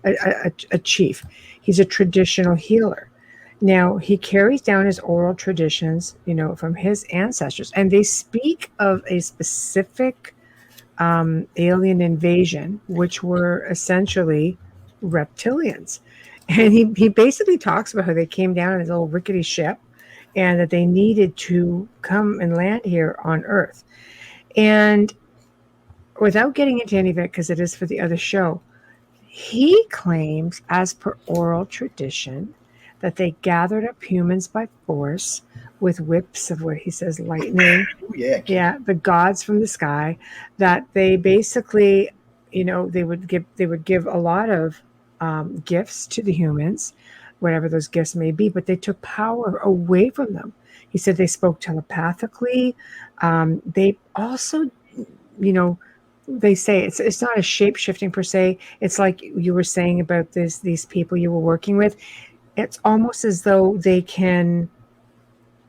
a chief. He's a traditional healer. Now, he carries down his oral traditions, from his ancestors, and they speak of a specific alien invasion, which were essentially reptilians. And he basically talks about how they came down in his little rickety ship and that they needed to come and land here on Earth. And without getting into any of it, because it is for the other show, he claims, as per oral tradition, that they gathered up humans by force with whips of what he says lightning. The gods from the sky, that they basically, they would give a lot of gifts to the humans, whatever those gifts may be, but they took power away from them. He said they spoke telepathically. They also, they say it's not a shape-shifting per se. It's like you were saying about these people you were working with. It's almost as though they can,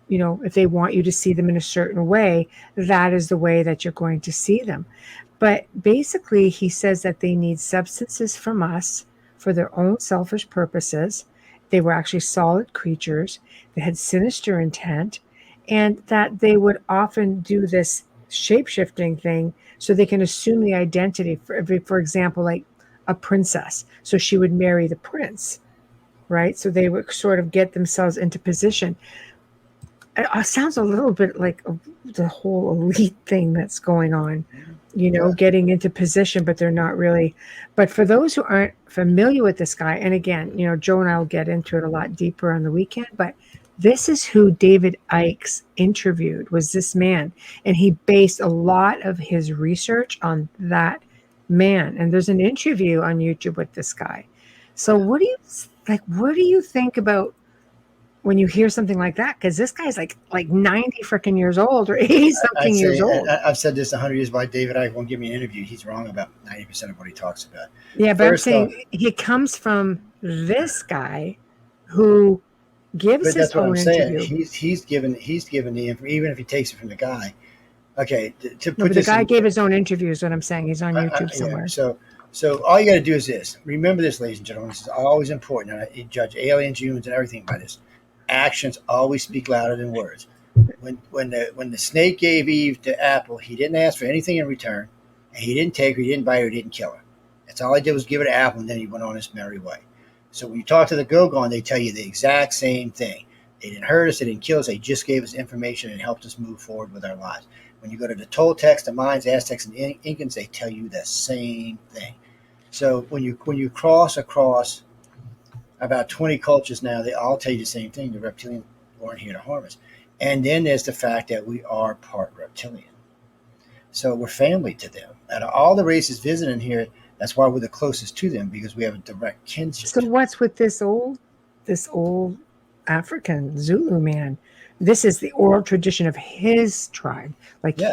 if they want you to see them in a certain way, that is the way that you're going to see them. But basically, he says that they need substances from us for their own selfish purposes. They were actually solid creatures. They had sinister intent, and that they would often do this shape-shifting thing so they can assume the identity. For example, like a princess. So she would marry the prince. Right? So they would sort of get themselves into position. It sounds a little bit like the whole elite thing that's going on, getting into position, but they're not really. But for those who aren't familiar with this guy, and again, Joe and I will get into it a lot deeper on the weekend, but this is who David Icke interviewed, was this man. And he based a lot of his research on that man. And there's an interview on YouTube with this guy. So what do you think about when you hear something like that? Because this guy's like 90 freaking years old or 80 something years old. I've said this 100 years, why David Icke won't give me an interview. He's wrong about 90% of what he talks about. Yeah, but I'm saying he comes from this guy who gives his own interview. He's given the info, even if he takes it from the guy. Okay, the guy gave his own interview is what I'm saying. He's on YouTube somewhere. So all you got to do is this. Remember this, ladies and gentlemen. This is always important. And I judge aliens, humans, and everything by this. Actions always speak louder than words. When the snake gave Eve the apple, he didn't ask for anything in return, and he didn't take her, he didn't bite her, he didn't kill her. That's all he did was give her the apple, and then he went on his merry way. So when you talk to the Dogon, they tell you the exact same thing. They didn't hurt us, they didn't kill us, they just gave us information and helped us move forward with our lives. When you go to the Toltecs, the Mayans, Aztecs, and Incans, they tell you the same thing. So when you cross across about 20 cultures now, they all tell you the same thing. The reptilians weren't here to harm us. And then there's the fact that we are part reptilian. So we're family to them. Out of all the races visiting here, that's why we're the closest to them, because we have a direct kinship. So what's with this old African Zulu man? This is the oral tradition of his tribe,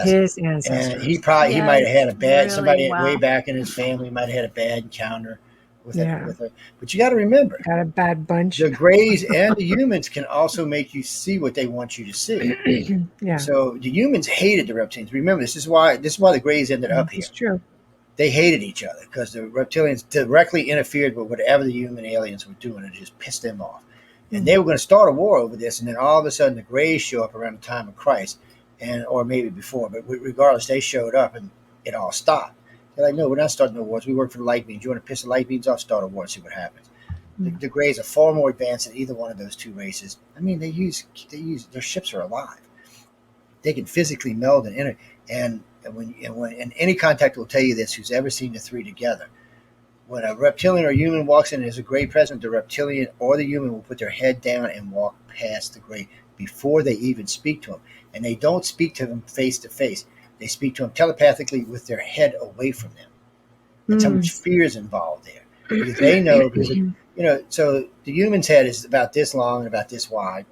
his ancestors. And he might have had a bad, somebody way back in his family might have had a bad encounter with her. But you got to remember, got a bad bunch. The Greys and the humans can also make you see what they want you to see. So the humans hated the reptilians. Remember, this is why the Greys ended up here. It's true. They hated each other because the reptilians directly interfered with whatever the human aliens were doing, and it just pissed them off. And they were going to start a war over this, and then all of a sudden the Greys show up around the time of Christ, or maybe before, but regardless, they showed up and it all stopped. They're like, no, we're not starting no wars. We work for the light beings. You want to piss the light beings off? Start a war and see what happens. The Greys are far more advanced than either one of those two races. I mean, their ships are alive. they can physically meld and enter. And when any contact will tell you this, who's ever seen the three together. When a reptilian or human walks in and is a gray present, the reptilian or the human will put their head down and walk past the gray before they even speak to him. And they don't speak to them face to face. They speak to them telepathically with their head away from them. That's how much fear is involved there. Because they know, so the human's head is about this long and about this wide.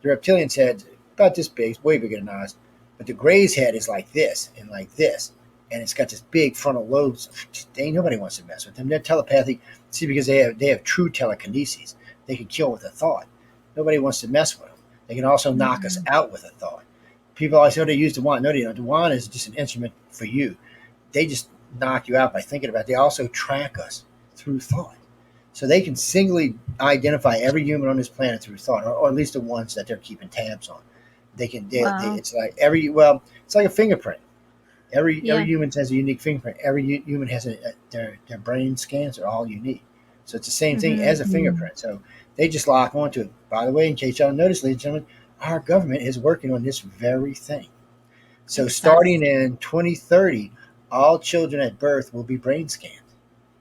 The reptilian's head is about this big, way bigger than ours. But the gray's head is like this and like this. And it's got this big frontal lobes. Nobody wants to mess with them. They're telepathic. See, because they have true telekinesis. They can kill with a thought. Nobody wants to mess with them. They can also knock us out with a thought. People always say, they use the wand. No, they don't. The wand is just an instrument for you. They just knock you out by thinking about it. They also track us through thought. So they can singly identify every human on this planet through thought, or at least the ones that they're keeping tabs on. It's like it's like a fingerprint. Every human has a unique fingerprint. Every human has their brain scans are all unique. So it's the same thing as a fingerprint. So they just lock onto it. By the way, in case y'all notice, ladies and gentlemen, our government is working on this very thing. So starting in 2030, all children at birth will be brain scanned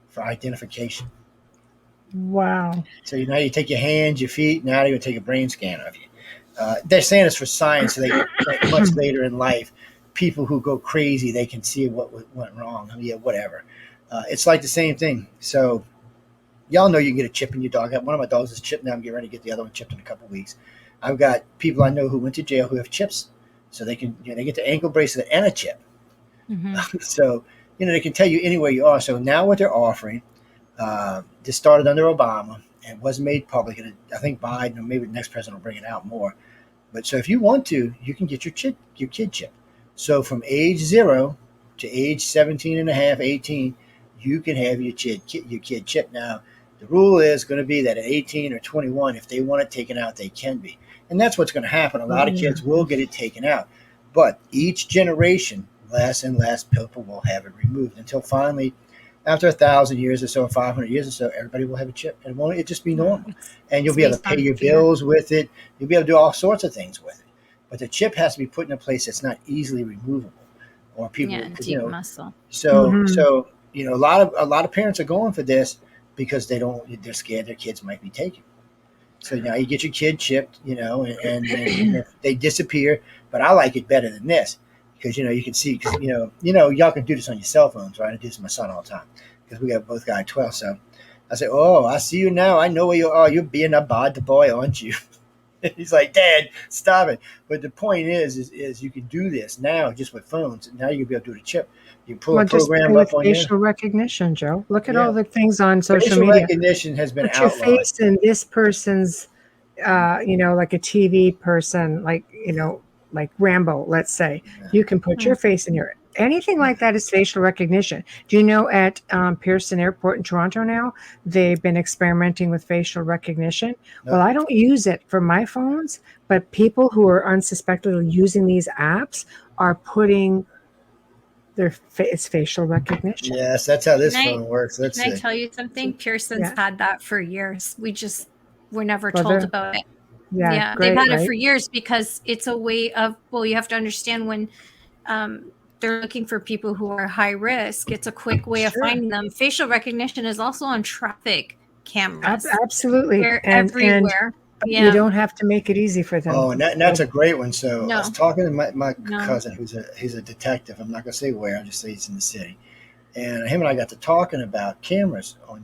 for identification. Wow. So now you take your hands, your feet, now they're going to take a brain scan of you. They're saying it's for science, so they much later in life, people who go crazy, they can see what went wrong. Whatever. It's like the same thing. So y'all know you can get a chip in your dog. One of my dogs is chipped now. I'm getting ready to get the other one chipped in a couple of weeks. I've got people I know who went to jail who have chips, so they can they get the ankle bracelet and a chip. So they can tell you anywhere you are. So now what they're offering, this started under Obama and wasn't made public. And I think Biden or maybe the next president will bring it out more. But so if you want to, you can get your kid chip. So from age 0 to age 17 and a half, 18, you can have your kid chip. Now, the rule is going to be that at 18 or 21, if they want it taken out, they can be. And that's what's going to happen. A lot of kids will get it taken out. But each generation, less and less people will have it removed until finally, after 1,000 years or so, or 500 years or so, everybody will have a chip. And it just be normal. And you'll be able to pay your bills with it. You'll be able to do all sorts of things with it. But the chip has to be put in a place that's not easily removable, or people, deep muscle. So a lot of parents are going for this because they're scared their kids might be taken. So now you get your kid chipped, and they disappear. But I like it better than this because you can see, because y'all can do this on your cell phones, right? I do this with my son all the time because we both got 12. So I say, "Oh, I see you now. I know where you are. You're being a bad boy, aren't you?" He's like, "Dad, stop it." But the point is you can do this now just with phones. And now you'll be able to do the chip. You pull a program up on facial recognition, Joe. Look at all the things on social media. Facial recognition has been outlawed. Put your face in this person's, like a TV person, like Rambo, let's say. Yeah. You can put your face in here. Anything like that is facial recognition. Do you know at Pearson Airport in Toronto now, they've been experimenting with facial recognition? Nope. Well, I don't use it for my phones, but people who are unsuspectedly using these apps are putting it's facial recognition. Yes, that's how this phone works. Can I tell you something? Pearson's had that for years. We're never told about it. Yeah, great, they've had it for years because it's a way of, you have to understand when they're looking for people who are high risk. It's a quick way of finding them. Facial recognition is also on traffic cameras. Absolutely. They're everywhere. You don't have to make it easy for them. Oh, and that's a great one. So I was talking to my cousin, he's a detective. I'm not going to say where. I'll just say he's in the city. And him and I got to talking about cameras on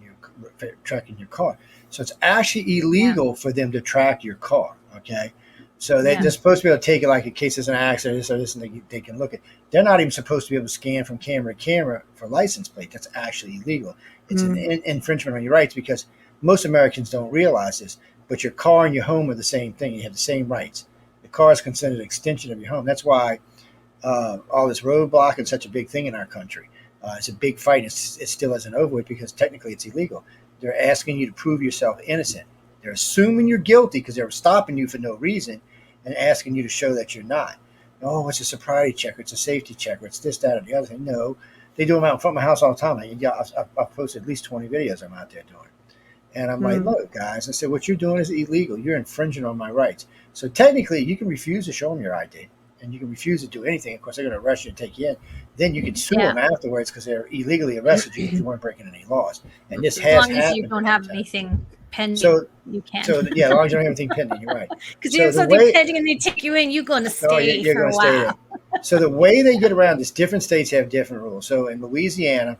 tracking your car. So it's actually illegal for them to track your car. Okay. So they're supposed to be able to take it like in case there's an accident or this, and they can look at. They're not even supposed to be able to scan from camera to camera for license plate. That's actually illegal. It's an infringement on your rights because most Americans don't realize this. But your car and your home are the same thing. You have the same rights. The car is considered an extension of your home. That's why all this roadblock is such a big thing in our country. It's a big fight. It still isn't over with because technically it's illegal. They're asking you to prove yourself innocent. They're assuming you're guilty because they're stopping you for no reason and asking you to show that you're not. Oh, it's a sobriety checker. It's a safety checker. It's this, that, or the other thing. No, they do them out in front of my house all the time. I've posted at least 20 videos I'm out there doing. And I'm like, look, guys, I said, what you're doing is illegal. You're infringing on my rights. So technically, you can refuse to show them your ID, and you can refuse to do anything. Of course, they're going to arrest you and take you in. Then you can sue them afterwards because they're illegally arrested you because you weren't breaking any laws. And this has happened. As long as you don't have anything pending, you can. So yeah, as long as you don't have anything pending, you're right. Because you have something pending and they take you in, you're going to stay for a while. So the way they get around this, different states have different rules. So in Louisiana,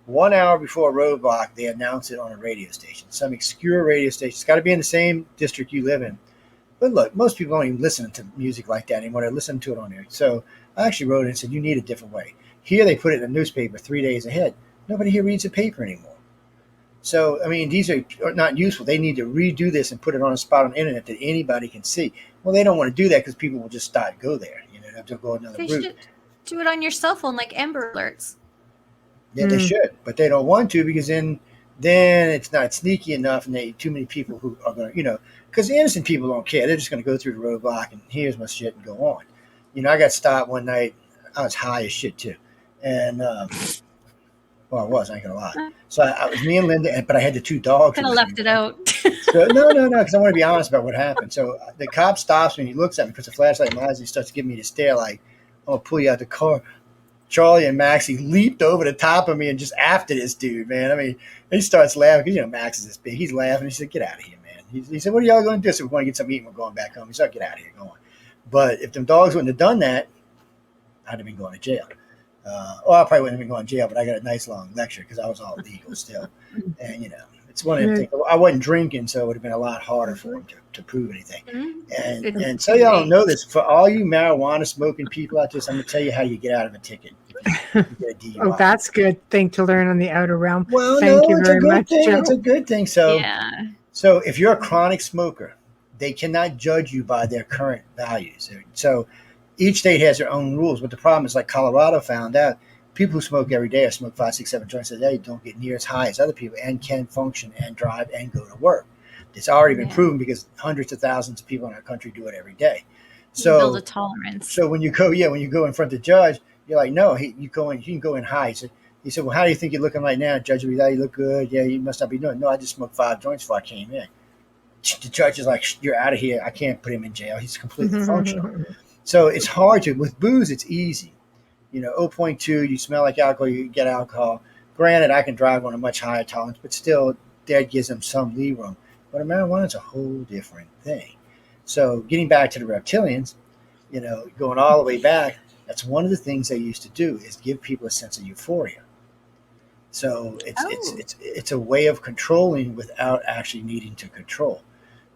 1 hour before a roadblock, they announce it on a radio station, some obscure radio station. It's got to be in the same district you live in. But look, most people don't even listen to music like that anymore. They listen to it on there. So I actually wrote it and said, you need a different way. Here they put it in the newspaper 3 days ahead. Nobody here reads a paper anymore. So, I mean, these are not useful. They need to redo this and put it on a spot on the internet that anybody can see. Well, they don't want to do that because people will just start go there. They have to go another route. Should do it on your cell phone like Amber Alerts. Yeah, they should, but they don't want to because then it's not sneaky enough, and too many people who are going to, because the innocent people don't care. They're just going to go through the roadblock and here's my shit and go on. I got stopped one night. I was high as shit too, and I was. I ain't gonna lie. So I was me and Linda, but I had the 2 dogs. Kind of left it out. So, no, because I want to be honest about what happened. So the cop stops me and he looks at me, puts a flashlight in my eyes, and he starts giving me the stare like, "I'm gonna pull you out the car." Charlie and Maxie leaped over the top of me and just after this dude, man. I mean, he starts laughing because, Max is this big. He's laughing. He said, "Get out of here, man." He said, "What are y'all going to do?" So we're going to get something to eat. We're going back home. He said, "Get out of here. Go on." But if them dogs wouldn't have done that, I'd have been going to jail. I probably wouldn't have been going to jail, but I got a nice long lecture because I was all legal still. And, it's one of the things. I wasn't drinking, so it would have been a lot harder for him to prove anything. And so y'all don't know this. For all you marijuana smoking people out there, I'm going to tell you how you get out of a ticket. Oh, that's good thing to learn on the outer realm. Well, Thank you very much, Joe. It's a good thing. So if you're a chronic smoker, they cannot judge you by their current values. So each state has their own rules. But the problem is, like Colorado found out, people who smoke every day or smoke 5, 6, 7 joints a day don't get near as high as other people and can function and drive and go to work. It's already been proven because hundreds of thousands of people in our country do it every day. So build a tolerance. So when you go in front of the judge, you're like, no, you can go in high. He said, well, how do you think you're looking right now? Judge, you look good. Yeah, you must not be doing it. No, I just smoked 5 joints before I came in. The judge is like, you're out of here. I can't put him in jail. He's completely functional. So it's hard to. With booze, it's easy. 0.2, you smell like alcohol, you get alcohol. Granted, I can drive on a much higher tolerance, but still, that gives them some lee room. But marijuana is a whole different thing. So getting back to the reptilians, going all the way back, that's one of the things they used to do is give people a sense of euphoria. So it's a way of controlling without actually needing to control.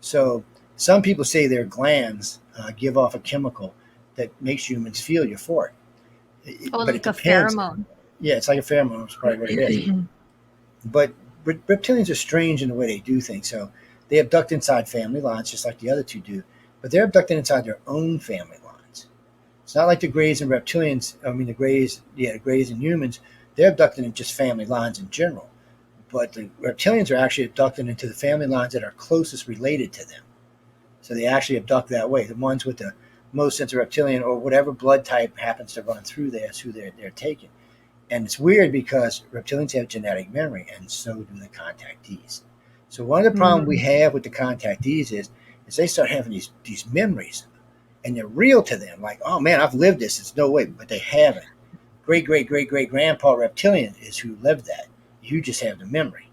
So some people say their glands give off a chemical that makes humans feel euphoric. But like a pheromone. Yeah, it's like a pheromone. That's probably what it is. But reptilians are strange in the way they do things. So they abduct inside family lines, just like the other 2 do. But they're abducted inside their own family lines. It's not like the Greys and reptilians. I mean, the Greys and humans. They're abducted in just family lines in general. But the reptilians are actually abducted into the family lines that are closest related to them. So they actually abduct that way. The ones with the most sense of reptilian or whatever blood type happens to run through there is who they're taking. And it's weird because reptilians have genetic memory, and so do the contactees. So one of the problems we have with the contactees is they start having these memories, and they're real to them. Like, oh man, I've lived this. It's no way, but they haven't. Great-great-great-great-grandpa reptilian is who lived that. You just have the memory.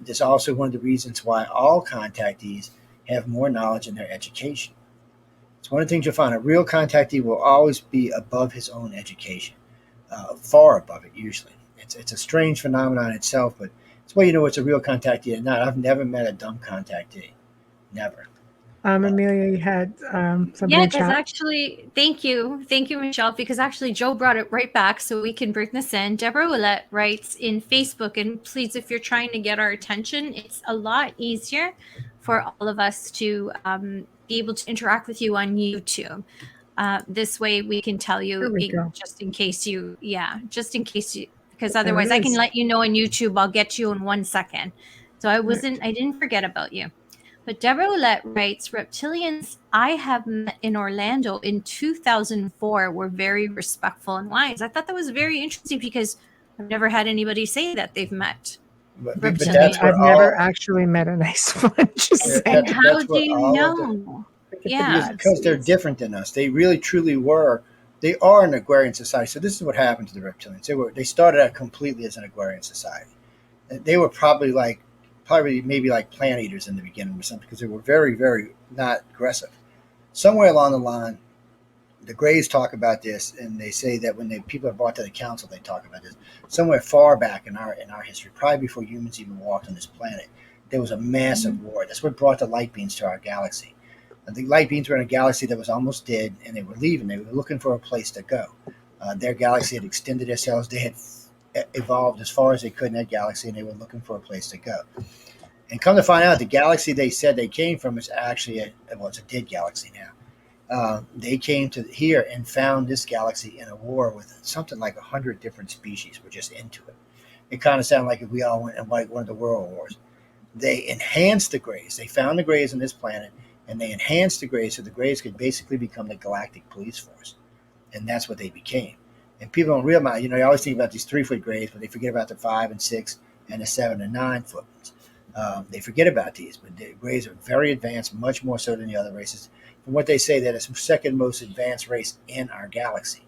There's also one of the reasons why all contactees have more knowledge in their education. It's one of the things you'll find. A real contactee will always be above his own education, far above it usually. It's a strange phenomenon itself, but it's why you know it's a real contactee or not. I've never met a dumb contactee. Never. Amelia, you had something. Yeah, because actually, thank you, Michelle, because actually Joe brought it right back so we can bring this in. Deborah Willette writes in Facebook, and please, if you're trying to get our attention, it's a lot easier for all of us to be able to interact with you on YouTube. This way we can tell you just in case you, because otherwise I can let you know on YouTube, I'll get you in 1 second. So I didn't forget about you. But Deborah Willette writes, reptilians I have met in Orlando in 2004 were very respectful and wise. I thought that was very interesting because I've never had anybody say that they've met. But I've never actually met a nice one. And how do you know? because they're different than us. They really truly were. They are an agrarian society. So this is what happened to the reptilians. They started out completely as an agrarian society. They were probably maybe like plant eaters in the beginning or something, because they were very, very not aggressive. Somewhere along the line, the Greys talk about this, and they say that when people are brought to the council, they talk about this. Somewhere far back in our history, probably before humans even walked on this planet, there was a massive war. That's what brought the light beings to our galaxy. The light beings were in a galaxy that was almost dead, and they were leaving. They were looking for a place to go. Their galaxy had extended themselves. They had evolved as far as they could in that galaxy, and they were looking for a place to go. And come to find out, the galaxy they said they came from is actually it's a dead galaxy now. They came to here and found this galaxy in a war with something like 100 different species were just into it. It kind of sounded like if we all went and like one of the world wars. They enhanced the Greys. They found the Greys on this planet, and they enhanced the Greys so the Greys could basically become the galactic police force. And that's what they became. And people don't realize, they always think about these 3-foot Greys, but they forget about the 5 and 6 and the 7 and 9 foot ones. They forget about these, but the Greys are very advanced, much more so than the other races. From what they say, that it's the second most advanced race in our galaxy.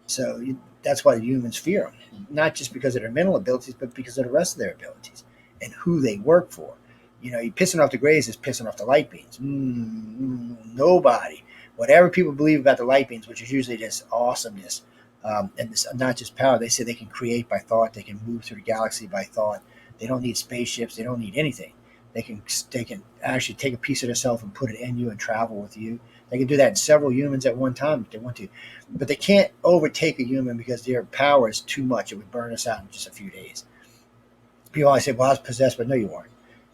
So that's why the humans fear them, not just because of their mental abilities, but because of the rest of their abilities and who they work for. You pissing off the Greys is pissing off the light beings. Nobody. Whatever people believe about the light beings, which is usually this awesomeness, and this, not just power. They say they can create by thought. They can move through the galaxy by thought. They don't need spaceships. They don't need anything. They can actually take a piece of themselves and put it in you and travel with you. They can do that in several humans at one time if they want to. But they can't overtake a human because their power is too much. It would burn us out in just a few days. People always say, well, I was possessed, but no, you weren't.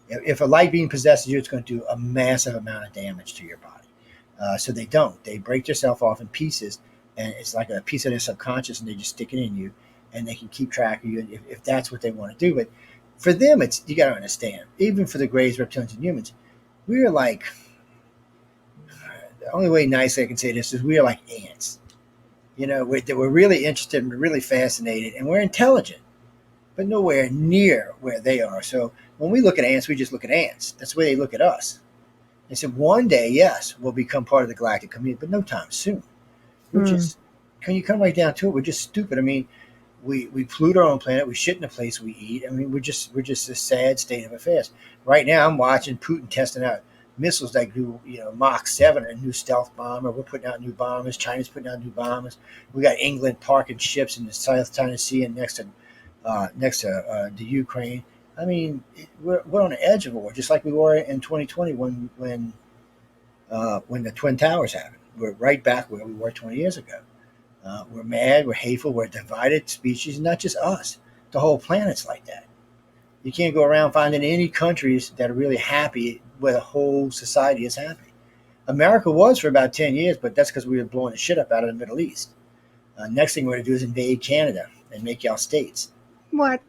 If a light being possesses you, it's going to do a massive amount of damage to your body. So they don't. They break themselves off in pieces, and it's like a piece of their subconscious, and they just stick it in you, and they can keep track of you if that's what they want to do. But for them, you got to understand, even for the Greys, reptilians, and humans, we're like, the only way nicely I can say this is we are like ants. We're really interested and we're really fascinated, and we're intelligent, but nowhere near where they are. So when we look at ants, we just look at ants. That's the way they look at us. They said one day, yes, we'll become part of the galactic community, but no time soon. We're just, can you come right down to it? We're just stupid. I mean, we pollute our own planet. We shit in the place we eat. I mean, we're just a sad state of affairs. Right now, I'm watching Putin testing out missiles that do, Mach 7, a new stealth bomber. We're putting out new bombers. China's putting out new bombers. We got England parking ships in the South China Sea and next to the Ukraine. I mean, we're on the edge of war, just like we were in 2020 when the Twin Towers happened. We're right back where we were 20 years ago. We're mad, we're hateful, we're a divided species, not just us. The whole planet's like that. You can't go around finding any countries that are really happy where the whole society is happy. America was for about 10 years, but that's because we were blowing the shit up out of the Middle East. Next thing we're going to do is invade Canada and make y'all states. What?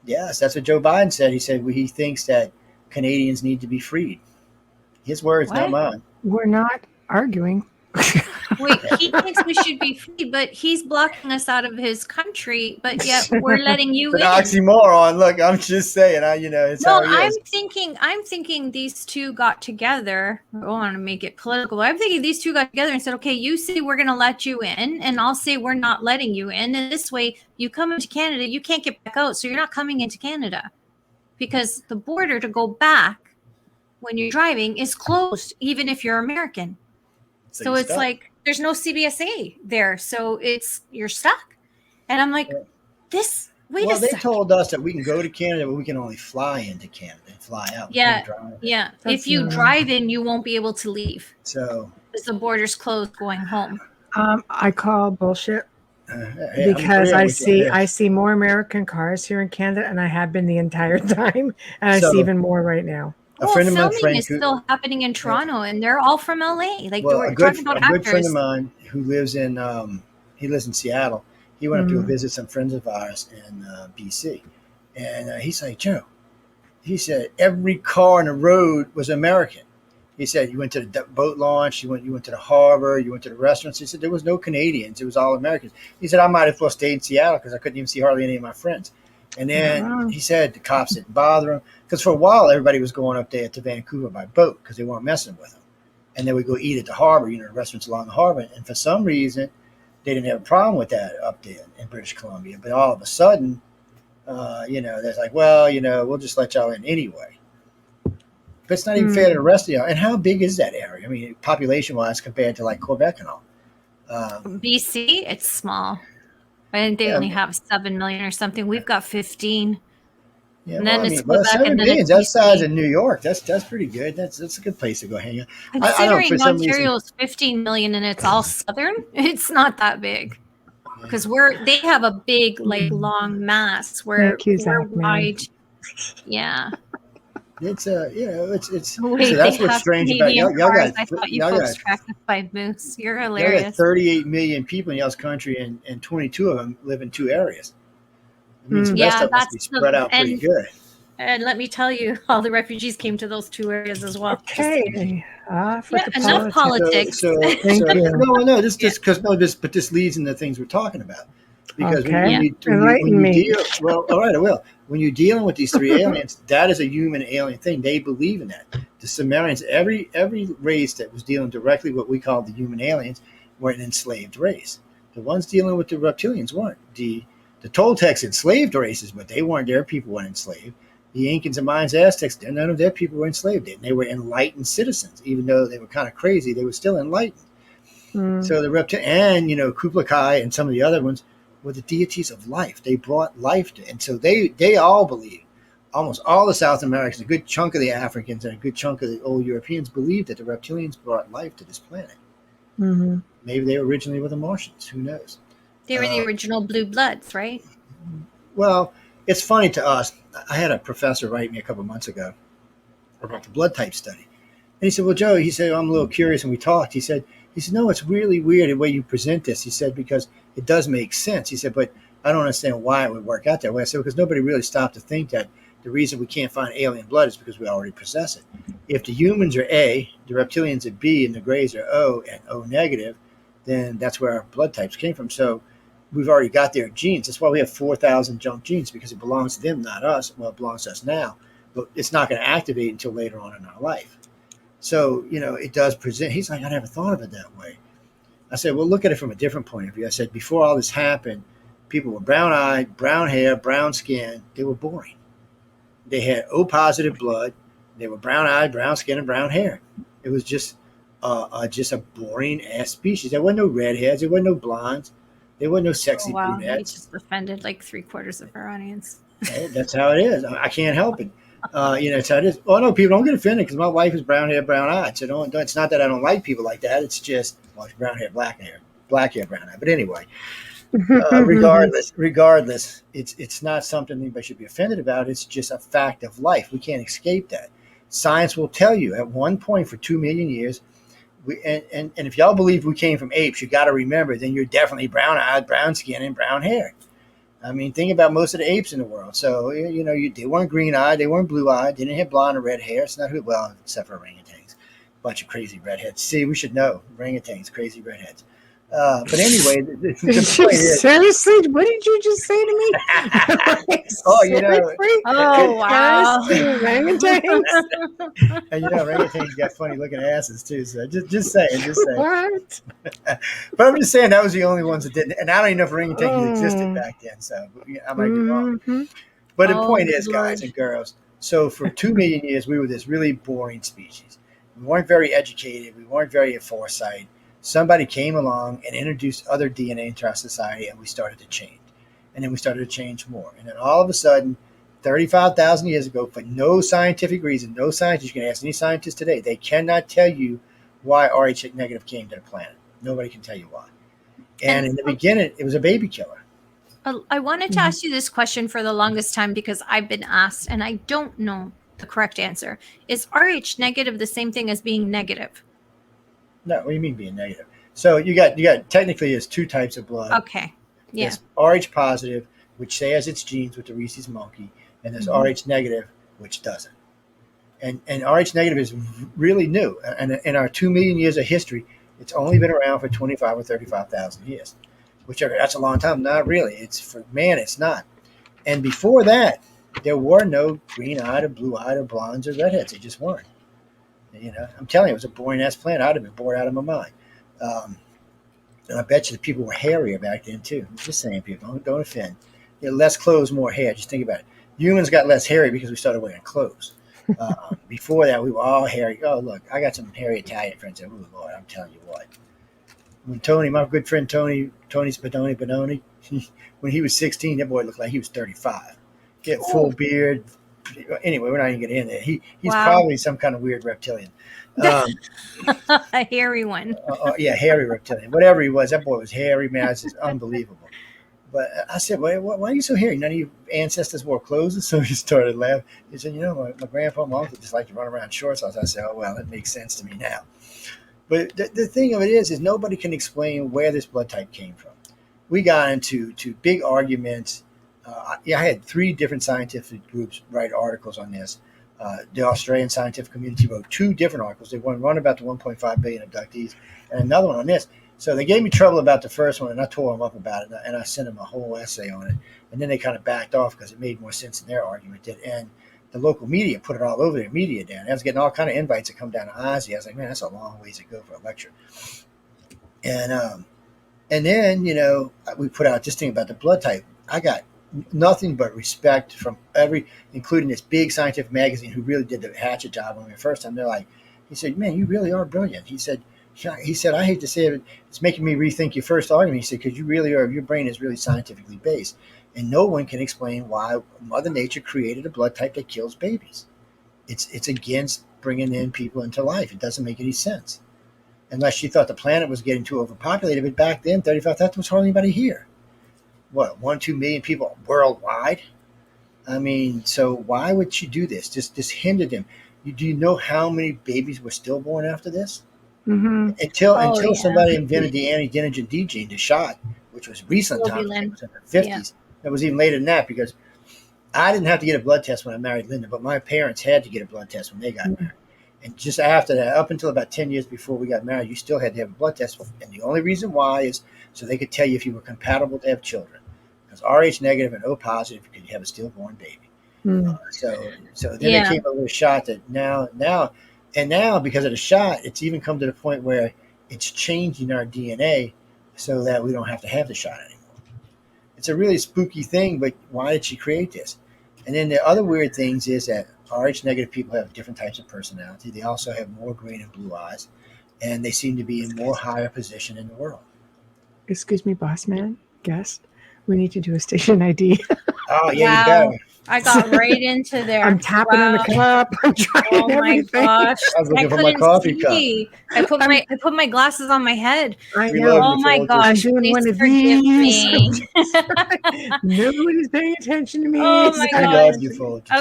Yes, that's what Joe Biden said. He said he thinks that Canadians need to be freed. His words, not mine. We're not arguing. Wait, he thinks we should be free, but he's blocking us out of his country. But yet we're letting you in. It's an oxymoron. Look, I'm just saying. It's no, how he is. I'm thinking these two got together. I don't want to make it political. I'm thinking these two got together and said, "Okay, you say we're going to let you in, and I'll say we're not letting you in. And this way, you come into Canada, you can't get back out, so you're not coming into Canada because the border to go back when you're driving is closed, even if you're American." So it's stuck. Like there's no CBSA there, so you're stuck. And I'm like, wait a second. They told us that we can go to Canada, but we can only fly into Canada and fly out. Yeah. If you drive in, you won't be able to leave. So because the border's closed going home. I call bullshit because I see more American cars here in Canada, and I have been the entire time, and I see even more right now. Filming is still happening in Toronto, and they're all from LA. Like we're talking about actors. A good friend of mine who lives in Seattle. He went up to visit some friends of ours in BC, and he's like, Joe, he said every car on the road was American. He said you went to the boat launch, you went to the harbor, you went to the restaurants. He said there was no Canadians; it was all Americans. He said I might as well stay in Seattle because I couldn't even see hardly any of my friends. And then he said the cops didn't bother him because for a while everybody was going up there to Vancouver by boat because they weren't messing with him. and they would go eat at the harbor, restaurants along the harbor. And for some reason, they didn't have a problem with that up there in British Columbia. But all of a sudden, they're like, well, we'll just let y'all in anyway. But it's not even fair to the rest of y'all. And how big is that area? I mean, population-wise, compared to like Quebec and all. BC, it's small. I think they only have 7 million or something. We've got 15. Yeah, and then well, it's Quebec, 7 million. That's the size of New York. That's pretty good. That's a good place to go hang out. Considering Ontario's 15 million and it's all southern, it's not that big. Because they have a big, like, long mass where we're wide. Yeah. It's it's Wait, that's what's strange about y'all. I thought you folks tracked us by moose. You're hilarious. Y'all got 38 million people in y'all's country, and 22 of them live in 2 areas. It means the rest of them must be spread out pretty good. And let me tell you, all the refugees came to those 2 areas as well. Okay. Enough politics. No, this leads into things we're talking about. Because when you deal, well, all right, I will. When you're dealing with these 3 aliens, that is a human alien thing. They believe in that. The Sumerians, every race that was dealing directly with what we call the human aliens, were an enslaved race. The ones dealing with the reptilians weren't. The Toltecs enslaved races, but they weren't. Their people weren't enslaved. The Incans and Mayans, Aztecs, none of their people were enslaved. They were enlightened citizens. Even though they were kind of crazy, they were still enlightened. So the reptilian, and Kublai Kai and some of the other ones were the deities of life. They brought life to, and so they all believe. Almost all the South Americans, a good chunk of the Africans, and a good chunk of the old Europeans believed that the reptilians brought life to this planet. Mm-hmm. Maybe they originally were the Martians. Who knows? They were the original blue bloods, right? Well, it's funny to us. I had a professor write me a couple of months ago about the blood type study. And he said, well, Joe, I'm a little curious. And we talked. He said, no, it's really weird the way you present this. He said, because it does make sense. He said, but I don't understand why it would work out that way. I said, because nobody really stopped to think that the reason we can't find alien blood is because we already possess it. If the humans are A, the reptilians are B, and the grays are O and O negative, then that's where our blood types came from. So we've already got their genes. That's why we have 4,000 junk genes, because it belongs to them, not us. Well, it belongs to us now, but it's not going to activate until later on in our life. So, it does present. He's like, I never thought of it that way. I said, well, look at it from a different point of view. I said, before all this happened, people were brown-eyed, brown hair, brown skin. They were boring. They had O positive blood. They were brown-eyed, brown skin, and brown hair. It was just a boring-ass species. There weren't no redheads. There weren't no blondes. There weren't no sexy brunettes. We just offended like 3/4 of our audience. Hey, that's how it is. I can't help it. That's how it is. Oh, no, people don't get offended because my wife is brown hair, brown eyed. So it's not that I don't like people like that. It's just, well, it's brown hair, black hair, brown eye. But anyway, regardless, it's not something anybody should be offended about. It's just a fact of life. We can't escape that. Science will tell you at one point for 2 million years, and if y'all believe we came from apes, you got to remember, then you're definitely brown-eyed, brown skin, and brown hair. I mean, think about most of the apes in the world. So, they weren't green-eyed, they weren't blue-eyed, they didn't have blonde or red hair. It's not except for orangutans, a bunch of crazy redheads. See, we should know, orangutans, crazy redheads. But anyway, the point is, seriously, what did you just say to me? Oh, wow. Orangutans. And orangutans got funny looking asses too. So just saying. What? But I'm just saying that was the only ones that didn't. And I don't even know if orangutans existed back then. So I might be wrong. But the point is, guys and girls, so for 2 million years, we were this really boring species. We weren't very educated. We weren't very foresight. Somebody came along and introduced other DNA into our society, and we started to change. And then we started to change more. And then all of a sudden, 35,000 years ago, for no scientific reason, no scientist, you can ask any scientist today, they cannot tell you why Rh negative came to the planet. Nobody can tell you why. And in the beginning, it was a baby killer. I wanted to ask you this question for the longest time because I've been asked, and I don't know the correct answer. Is Rh negative the same thing as being negative? No, what do you mean being negative? So you got technically there's 2 types of blood. Okay. Yeah. There's Rh positive, which has its genes with the rhesus monkey, and there's Rh negative, which doesn't. And Rh negative is really new. And in our 2 million years of history, it's only been around for 25 or 35,000 years. That's a long time. Not really. It's not. And before that, there were no green-eyed or blue-eyed or blondes or redheads. They just weren't. I'm telling you, it was a boring ass plant. I'd have been bored out of my mind. And I bet you the people were hairier back then too. I'm just saying, people, don't offend. Less clothes, more hair. Just think about it. Humans got less hairy because we started wearing clothes. Before that, we were all hairy. Oh, look, I got some hairy Italian friends. Oh, Lord, I'm telling you what. When Tony, my good friend Tony Spadoni, when he was 16, that boy looked like he was 35. He had full beard. Anyway, we're not even going to get into it. He's probably some kind of weird reptilian. A hairy one. Yeah, hairy reptilian. Whatever he was, that boy was hairy, man. It's just unbelievable. But I said, why are you so hairy? None of your ancestors wore clothes? And so he started laughing. He said, my grandpa and my uncle just like to run around shorts. I said, oh, well, that makes sense to me now. But the thing of it is nobody can explain where this blood type came from. We got into big arguments. I had 3 different scientific groups write articles on this. The Australian scientific community wrote 2 different articles. They one about the 1.5 billion abductees and another one on this. So they gave me trouble about the first one, and I tore them up about it, and I sent them a whole essay on it. And then they kind of backed off because it made more sense in their argument did. And the local media put it all over their media down. I was getting all kind of invites to come down to Ozzy. I was like, man, that's a long ways to go for a lecture. And then, we put out this thing about the blood type. I got nothing but respect from including this big scientific magazine who really did the hatchet job on me the first time. They're like, he said, man, you really are brilliant. He said, I hate to say it, it's making me rethink your first argument. He said, because you really are, your brain is really scientifically based. And no one can explain why Mother Nature created a blood type that kills babies. It's against bringing in people into life. It doesn't make any sense. Unless she thought the planet was getting too overpopulated. But back then, 35, that was hardly anybody here. 1-2 million people worldwide? I mean, so why would she do this? Just hinder them. Do you know how many babies were stillborn after this? Mm-hmm. Until somebody invented the anti-denogen D gene, the shot, which was recent times, it was in the 50s. Yeah. It was even later than that because I didn't have to get a blood test when I married Linda, but my parents had to get a blood test when they got married. And just after that, up until about 10 years before we got married, you still had to have a blood test. And the only reason why is so they could tell you if you were compatible to have children. Because RH negative and O positive, you could have a stillborn baby. So then they came up with a shot that now, because of the shot, it's even come to the point where it's changing our DNA so that we don't have to have the shot anymore. It's a really spooky thing, but why did she create this? And then the other weird things is that RH negative people have different types of personality. They also have more green and blue eyes, and they seem to be in more higher position in the world. Excuse me, boss man, guest. We need to do a station ID. Oh, yeah, you better. I got right into there. I'm tapping on the cup. I'm trying everything. Oh my gosh! I was looking for my coffee cup. I put my glasses on my head. I know. Oh my gosh! I'm doing one of these. Nobody's paying attention to me. Oh my gosh!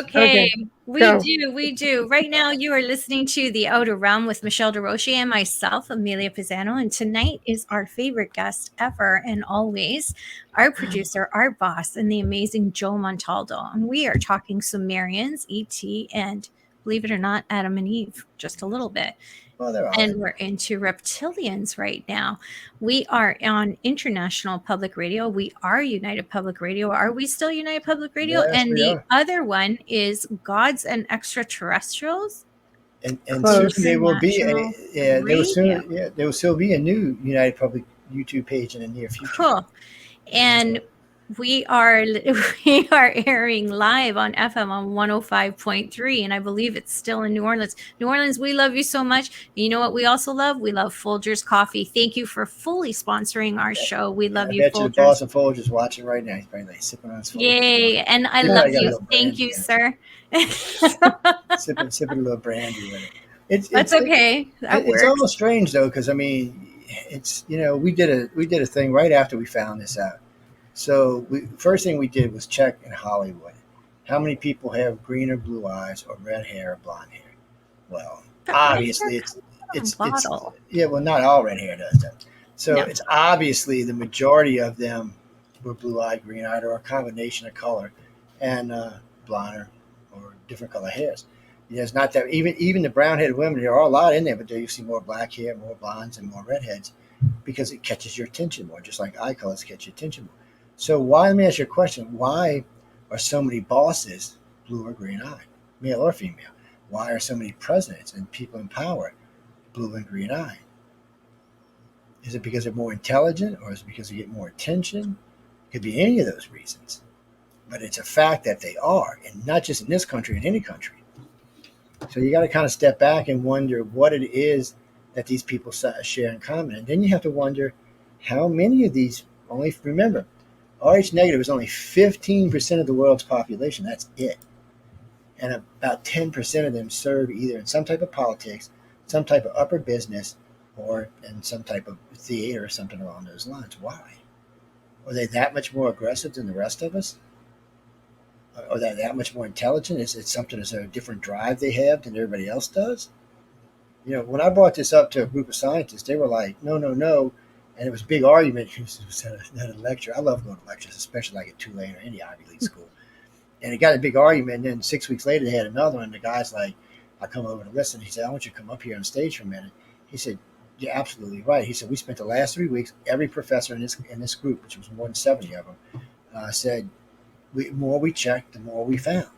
Okay. We do. Right now, you are listening to The Outer Realm with Michelle Desrochers and myself, Amelia Pisano. And tonight is our favorite guest ever and always, our producer, our boss, and the amazing Joe Montaldo. And we are talking Sumerians, ET, and believe it or not, Adam and Eve, just a little bit. Well, and we're into reptilians right now. We are on International Public Radio. We are United Public Radio. Are we still United Public Radio? Yes, and the other one is Gods and Extraterrestrials. And soon there will be there will still be a new United Public YouTube page in the near future. Cool. And we are airing live on FM on 105.3, and I believe it's still in New Orleans. New Orleans, we love you so much. You know what we also love? We love Folgers Coffee. Thank you for fully sponsoring our show. We love you, Folgers. I bet you the boss of Folgers watching right now. He's probably like sipping on his Folgers. Yay, and I love you. Thank you, sir. sipping a little brandy with it. That's okay. It's almost strange though, because I mean, it's we did a thing right after we found this out. So first thing we did was check in Hollywood. How many people have green or blue eyes or red hair or blonde hair? Well, obviously it's well, not all red hair does that. So it's obviously the majority of them were blue-eyed, green-eyed, or a combination of color and blonde or different color hairs. There's not that even the brown-headed women. There are a lot in there, but there you see more black hair, more blondes, and more redheads because it catches your attention more, just like eye colors catch your attention more. So let me ask you a question. Why are so many bosses blue or green eyed, male or female? Why are so many presidents and people in power blue and green-eyed? Is it because they're more intelligent, or is it because they get more attention? It could be any of those reasons. But it's a fact that they are, and not just in this country, in any country. So you got to kind of step back and wonder what it is that these people share in common. And then you have to wonder how many of these, only remember, Rh negative is only 15% of the world's population. That's it. And about 10% of them serve either in some type of politics, some type of upper business, or in some type of theater or something along those lines. Why? Are they that much more aggressive than the rest of us? Are they that much more intelligent? Is there a different drive they have than everybody else does? When I brought this up to a group of scientists, they were like, no. And it was a big argument. It was at a lecture. I love going to lectures, especially like at Tulane or any Ivy League school. And it got a big argument. And then 6 weeks later, they had another one. And the guy's like, I come over to listen. He said, I want you to come up here on stage for a minute. He said, you're absolutely right. He said, we spent the last 3 weeks, every professor in this group, which was more than 70 of them, said, the more we checked, the more we found.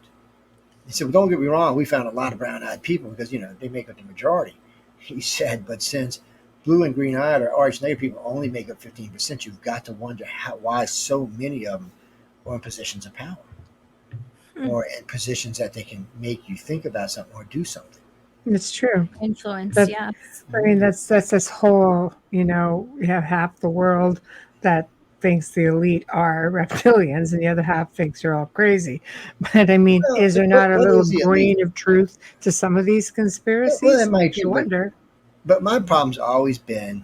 He said, well, don't get me wrong, we found a lot of brown-eyed people because, they make up the majority. He said, but since blue and green-eyed or Rh negative people only make up 15%, you've got to wonder why so many of them are in positions of power or in positions that they can make you think about something or do something. It's true. Influence, yes. I mean, that's this whole, we have half the world that thinks the elite are reptilians and the other half thinks they're all crazy. But I mean, is there not a little grain of truth to some of these conspiracies? Well, that might be, you wonder. But my problem's always been,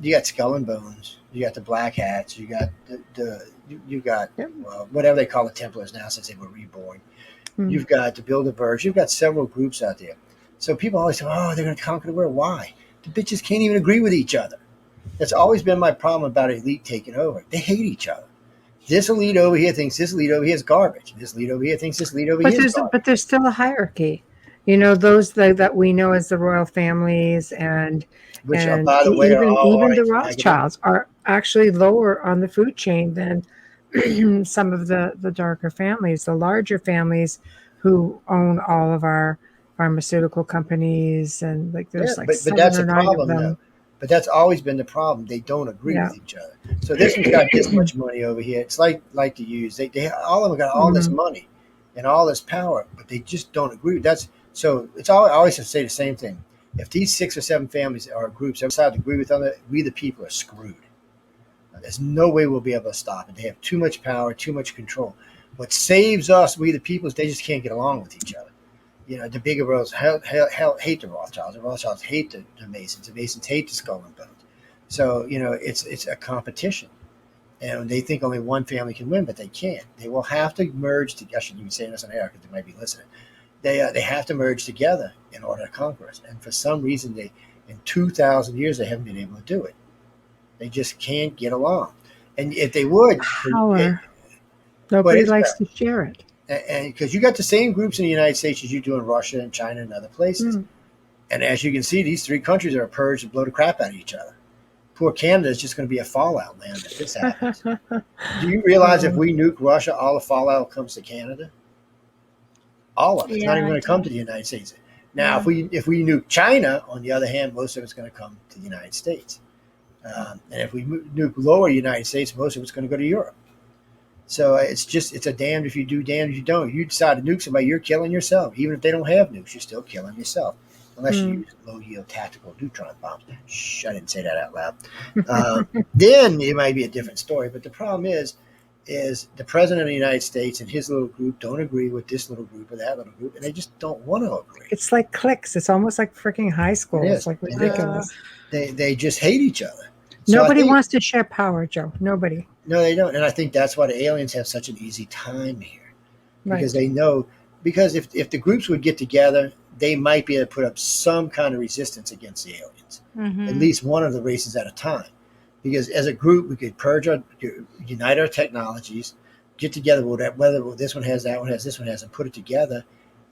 you got skull and bones, you got the black hats, you got you got whatever they call the Templars now since they were reborn. Mm-hmm. You've got the Bilderbergs. You've got several groups out there. So people always say, oh, they're going to conquer the world. Why? The bitches can't even agree with each other. That's always been my problem about elite taking over. They hate each other. This elite over here thinks this elite over here is garbage. This elite over here thinks this elite over here is garbage. But there's still a hierarchy. Those that we know as the royal families and by the way, even the Rothschilds are actually lower on the food chain than some of the darker families, the larger families who own all of our pharmaceutical companies, and there's but that's a problem though. But that's always been the problem. They don't agree with each other. So this one's got this much money over here. It's like to use. They all of them got all this money and all this power, but they just don't agree. So it's I always say the same thing. If these 6 or 7 families or groups ever decide to agree with other, we the people are screwed. There's no way we'll be able to stop it. They have too much power, too much control. What saves us, we the people, is they just can't get along with each other. The bigger worlds hate the Rothschilds. The Rothschilds hate the Masons. The Masons hate the Skull and Bones. So, it's a competition. And they think only one family can win, but they can't. They will have to merge together. I shouldn't even say this on air because they might be listening. They have to merge together in order to conquer us. And for some reason, in 2,000 years, they haven't been able to do it. They just can't get along. And if they would, power. Nobody likes to share it. And because you got the same groups in the United States as you do in Russia and China and other places. And as you can see, these 3 countries are purged and blow the crap out of each other. Poor Canada is just going to be a fallout land if this happens. Do you realize if we nuke Russia, all the fallout comes to Canada? All of it. It's not even going to come to the United States. Now, if we nuke China, on the other hand, most of it's going to come to the United States. And if we nuke lower United States, most of it's going to go to Europe. So it's a damned if you do, damned if you don't. If you decide to nuke somebody, you're killing yourself. Even if they don't have nukes, you're still killing yourself. Unless you use low-yield tactical neutron bombs. Shh, I didn't say that out loud. Then it might be a different story. But the problem is the president of the United States and his little group don't agree with this little group or that little group, and they just don't want to agree. It's like cliques. It's almost like freaking high school. It's like ridiculous. They just hate each other. So nobody wants to share power, Joe. Nobody. No, they don't. And I think that's why the aliens have such an easy time here. Because they know, because if the groups would get together, they might be able to put up some kind of resistance against the aliens. At least one of the races at a time. Because as a group, we could unite our technologies, get together with whether this one has, that one has, this one has, and put it together.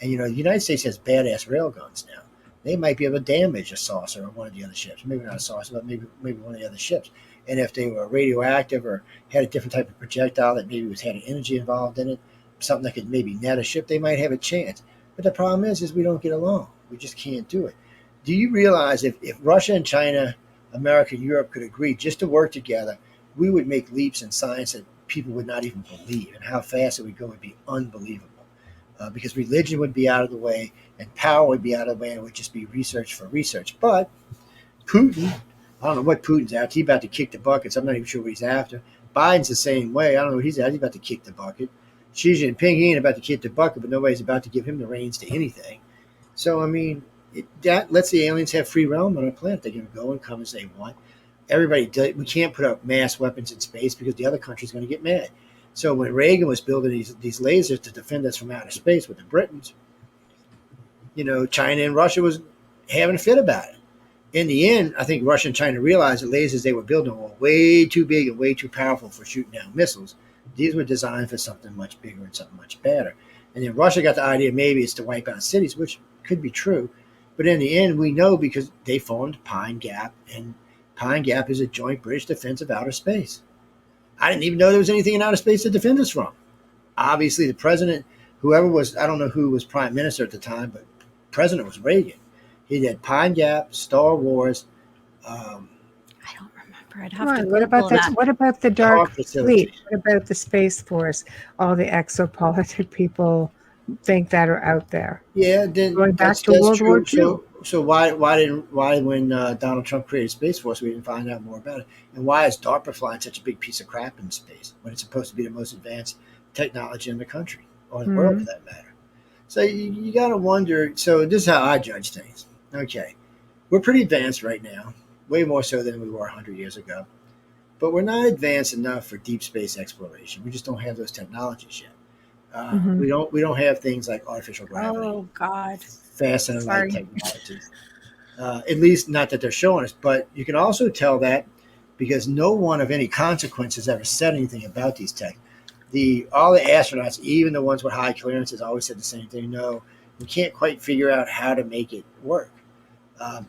And, the United States has badass railguns now. They might be able to damage a saucer or one of the other ships. Maybe not a saucer, but maybe one of the other ships. And if they were radioactive or had a different type of projectile that maybe had an energy involved in it, something that could maybe net a ship, they might have a chance. But the problem is we don't get along. We just can't do it. Do you realize if Russia and China, America and Europe could agree just to work together, we would make leaps in science that people would not even believe, and how fast it would go would be unbelievable. Because religion would be out of the way, and power would be out of the way, and it would just be research for research. But Putin, I don't know what Putin's after. He's about to kick the buckets. I'm not even sure what he's after. Biden's the same way. I don't know what he's after. He's about to kick the bucket. Xi Jinping, he ain't about to kick the bucket, but nobody's about to give him the reins to anything. So, I mean, that lets the aliens have free realm on our planet. They can go and come as they want. Everybody, we can't put up mass weapons in space because the other country's going to get mad. So when Reagan was building these lasers to defend us from outer space with the Britons, China and Russia was having a fit about it. In the end, I think Russia and China realized the lasers they were building were way too big and way too powerful for shooting down missiles. These were designed for something much bigger and something much better. And then Russia got the idea maybe it's to wipe out cities, which could be true. But in the end, we know because they formed Pine Gap, and Pine Gap is a joint British defense of outer space. I didn't even know there was anything in outer space to defend us from. Obviously, the president, whoever was, I don't know who was prime minister at the time, but president was Reagan. He did Pine Gap, Star Wars. I don't remember. I'd have to What about that. What about the Dark Fleet? What about the Space Force? All the exopolitic people think that are out there. Yeah, then going back to World War II. So why when Donald Trump created Space Force we didn't find out more about it? And why is DARPA flying such a big piece of crap in space when it's supposed to be the most advanced technology in the country or in the world for that matter? So you got to wonder. So this is how I judge things. Okay, we're pretty advanced right now, way more so than we were 100 years ago, but we're not advanced enough for deep space exploration. We just don't have those technologies yet. We don't have things like artificial gravity. Oh God! Faster than light technologies. At least not that they're showing us, but you can also tell that because no one of any consequence has ever said anything about these tech. All the astronauts, even the ones with high clearances, always said the same thing. No, we can't quite figure out how to make it work.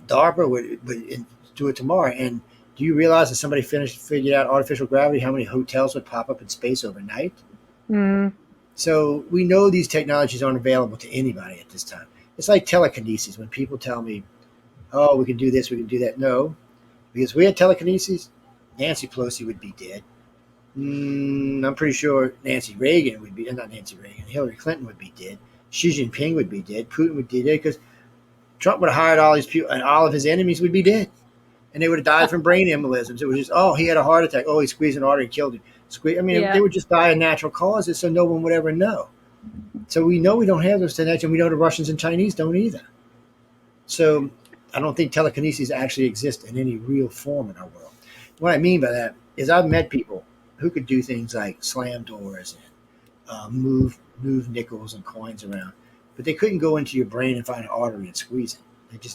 DARPA would do it tomorrow. And do you realize that somebody figured out artificial gravity, how many hotels would pop up in space overnight? So we know these technologies aren't available to anybody at this time. It's like telekinesis. When people tell me, oh, we can do this, we can do that. No, because if we had telekinesis, Nancy Pelosi would be dead. I'm pretty sure Hillary Clinton would be dead. Xi Jinping would be dead. Putin would be dead because Trump would have hired all these people and all of his enemies would be dead. And they would have died from brain embolisms. It was just, oh, he had a heart attack. Oh, he squeezed an artery and killed him. They would just die of natural causes, so no one would ever know. So we know we don't have those connections. We know the Russians and Chinese don't either. So I don't think telekinesis actually exists in any real form in our world. What I mean by that is I've met people who could do things like slam doors and move nickels and coins around, but they couldn't go into your brain and find an artery and squeeze it.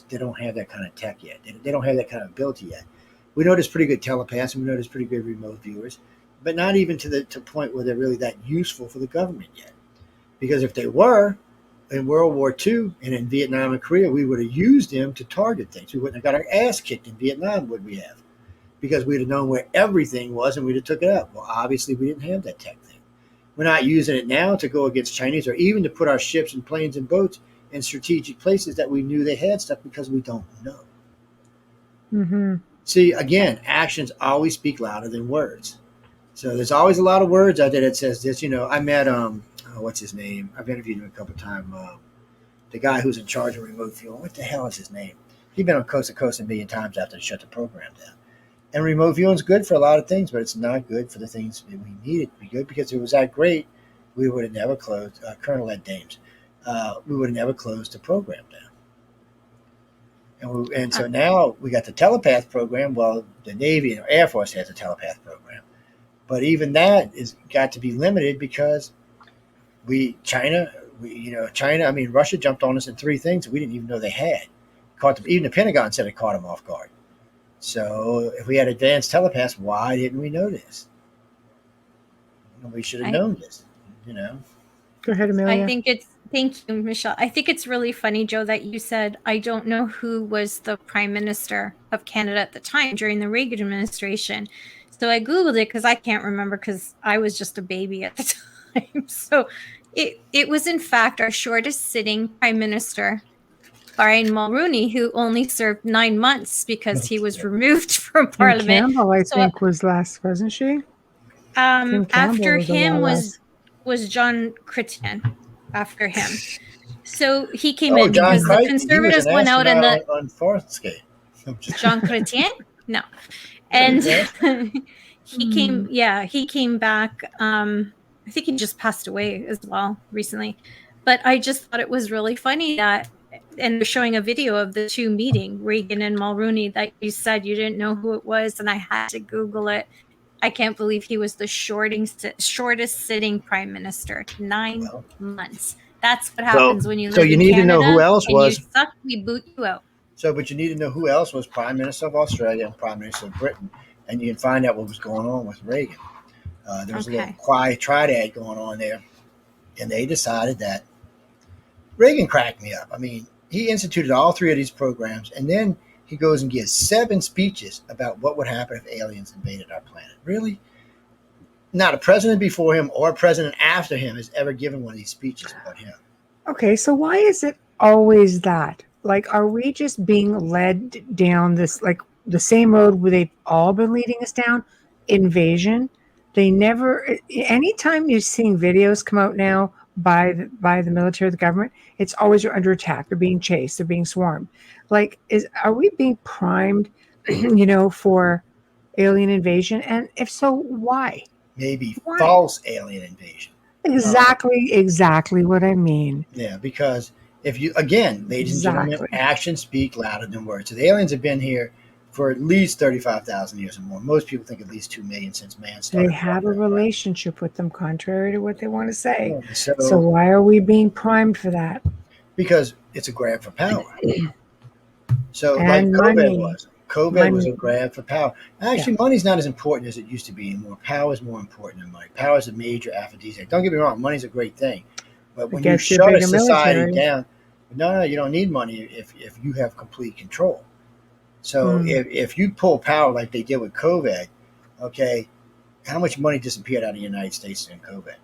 They don't have that kind of tech yet. They don't have that kind of ability yet. We know there's pretty good telepaths and we know there's pretty good remote viewers, but not even to the point where they're really that useful for the government yet. Because if they were, in World War II and in Vietnam and Korea, we would have used them to target things. We wouldn't have got our ass kicked in Vietnam, would we have? Because we'd have known where everything was and we'd have took it out. Well, obviously, we didn't have that tech thing. We're not using it now to go against Chinese or even to put our ships and planes and boats in strategic places that we knew they had stuff because we don't know. See, again, actions always speak louder than words. So there's always a lot of words out there that says this. I met what's his name? I've interviewed him a couple of times. The guy who's in charge of remote viewing. What the hell is his name? He's been on Coast to Coast a million times after they shut the program down. And remote viewing is good for a lot of things, but it's not good for the things that we need it to be good because if it was that great, we would have never closed. Colonel Ed Dames, we would have never closed the program down. And so now we got the telepath program. Well, the Navy and Air Force has a telepath program. But even that is got to be limited because Russia jumped on us in 3 things that we didn't even know they had. Even the Pentagon said it caught them off guard. So if we had advanced telepaths, why didn't we know this? We should have known this, Go ahead, Amelia. Thank you, Michelle. I think it's really funny, Joe, that you said, I don't know who was the Prime Minister of Canada at the time during the Reagan administration. So I Googled it because I can't remember because I was just a baby at the time. So It was in fact our shortest sitting prime minister, Brian Mulroney, who only served 9 months because he was removed from Kim Parliament. Campbell, I think, was last, wasn't she? Kim Campbell After was a him while less. was John Chrétien. After him, so he came Oh, in John because the Crichton, he was Conservatives an went out and astronaut on Farscape. Jean Chrétien, no, and he came. Hmm. Yeah, he came back. I think he just passed away as well recently. But I just thought it was really funny that, and they're showing a video of the two meeting, Reagan and Mulroney, that you said you didn't know who it was, and I had to Google it. I can't believe he was the shortest sitting prime minister, 9 months. That's what happens when you So live you in need to Canada know who else and you was. suck, we boot you out. So, but you need to know who else was Prime Minister of Australia and Prime Minister of Britain, and you can find out what was going on with Reagan. There was a little quiet triad going on there, and they decided that Reagan cracked me up. I mean, he instituted all three of these programs, and then he goes and gives 7 speeches about what would happen if aliens invaded our planet. Really? Not a president before him or a president after him has ever given one of these speeches about him. Okay, so why is it always that? Like, are we just being led down this, like, the same road where they've all been leading us down? Invasion. They never. Anytime you're seeing videos come out now by the military, the government, it's always you're under attack. They're being chased. They're being swarmed. Like, are we being primed, for alien invasion? And if so, why? Maybe Why? false alien invasion. Exactly what I mean. Yeah, because if you, again, ladies and gentlemen, actions speak louder than words. So the aliens have been here for at least 35,000 years or more. Most people think at least 2 million since man started. They have a relationship with them, contrary to what they want to say. Yeah, so why are we being primed for that? Because it's a grab for power. So And like COVID money. was. COVID was a grab for power. Actually, money's not as important as it used to be anymore. Power is more important than money. Power is a major aphrodisiac. Don't get me wrong, money's a great thing. But when you shut a society down, no, you don't need money if you have complete control. So if you pull power like they did with COVID, okay, how much money disappeared out of the United States during COVID?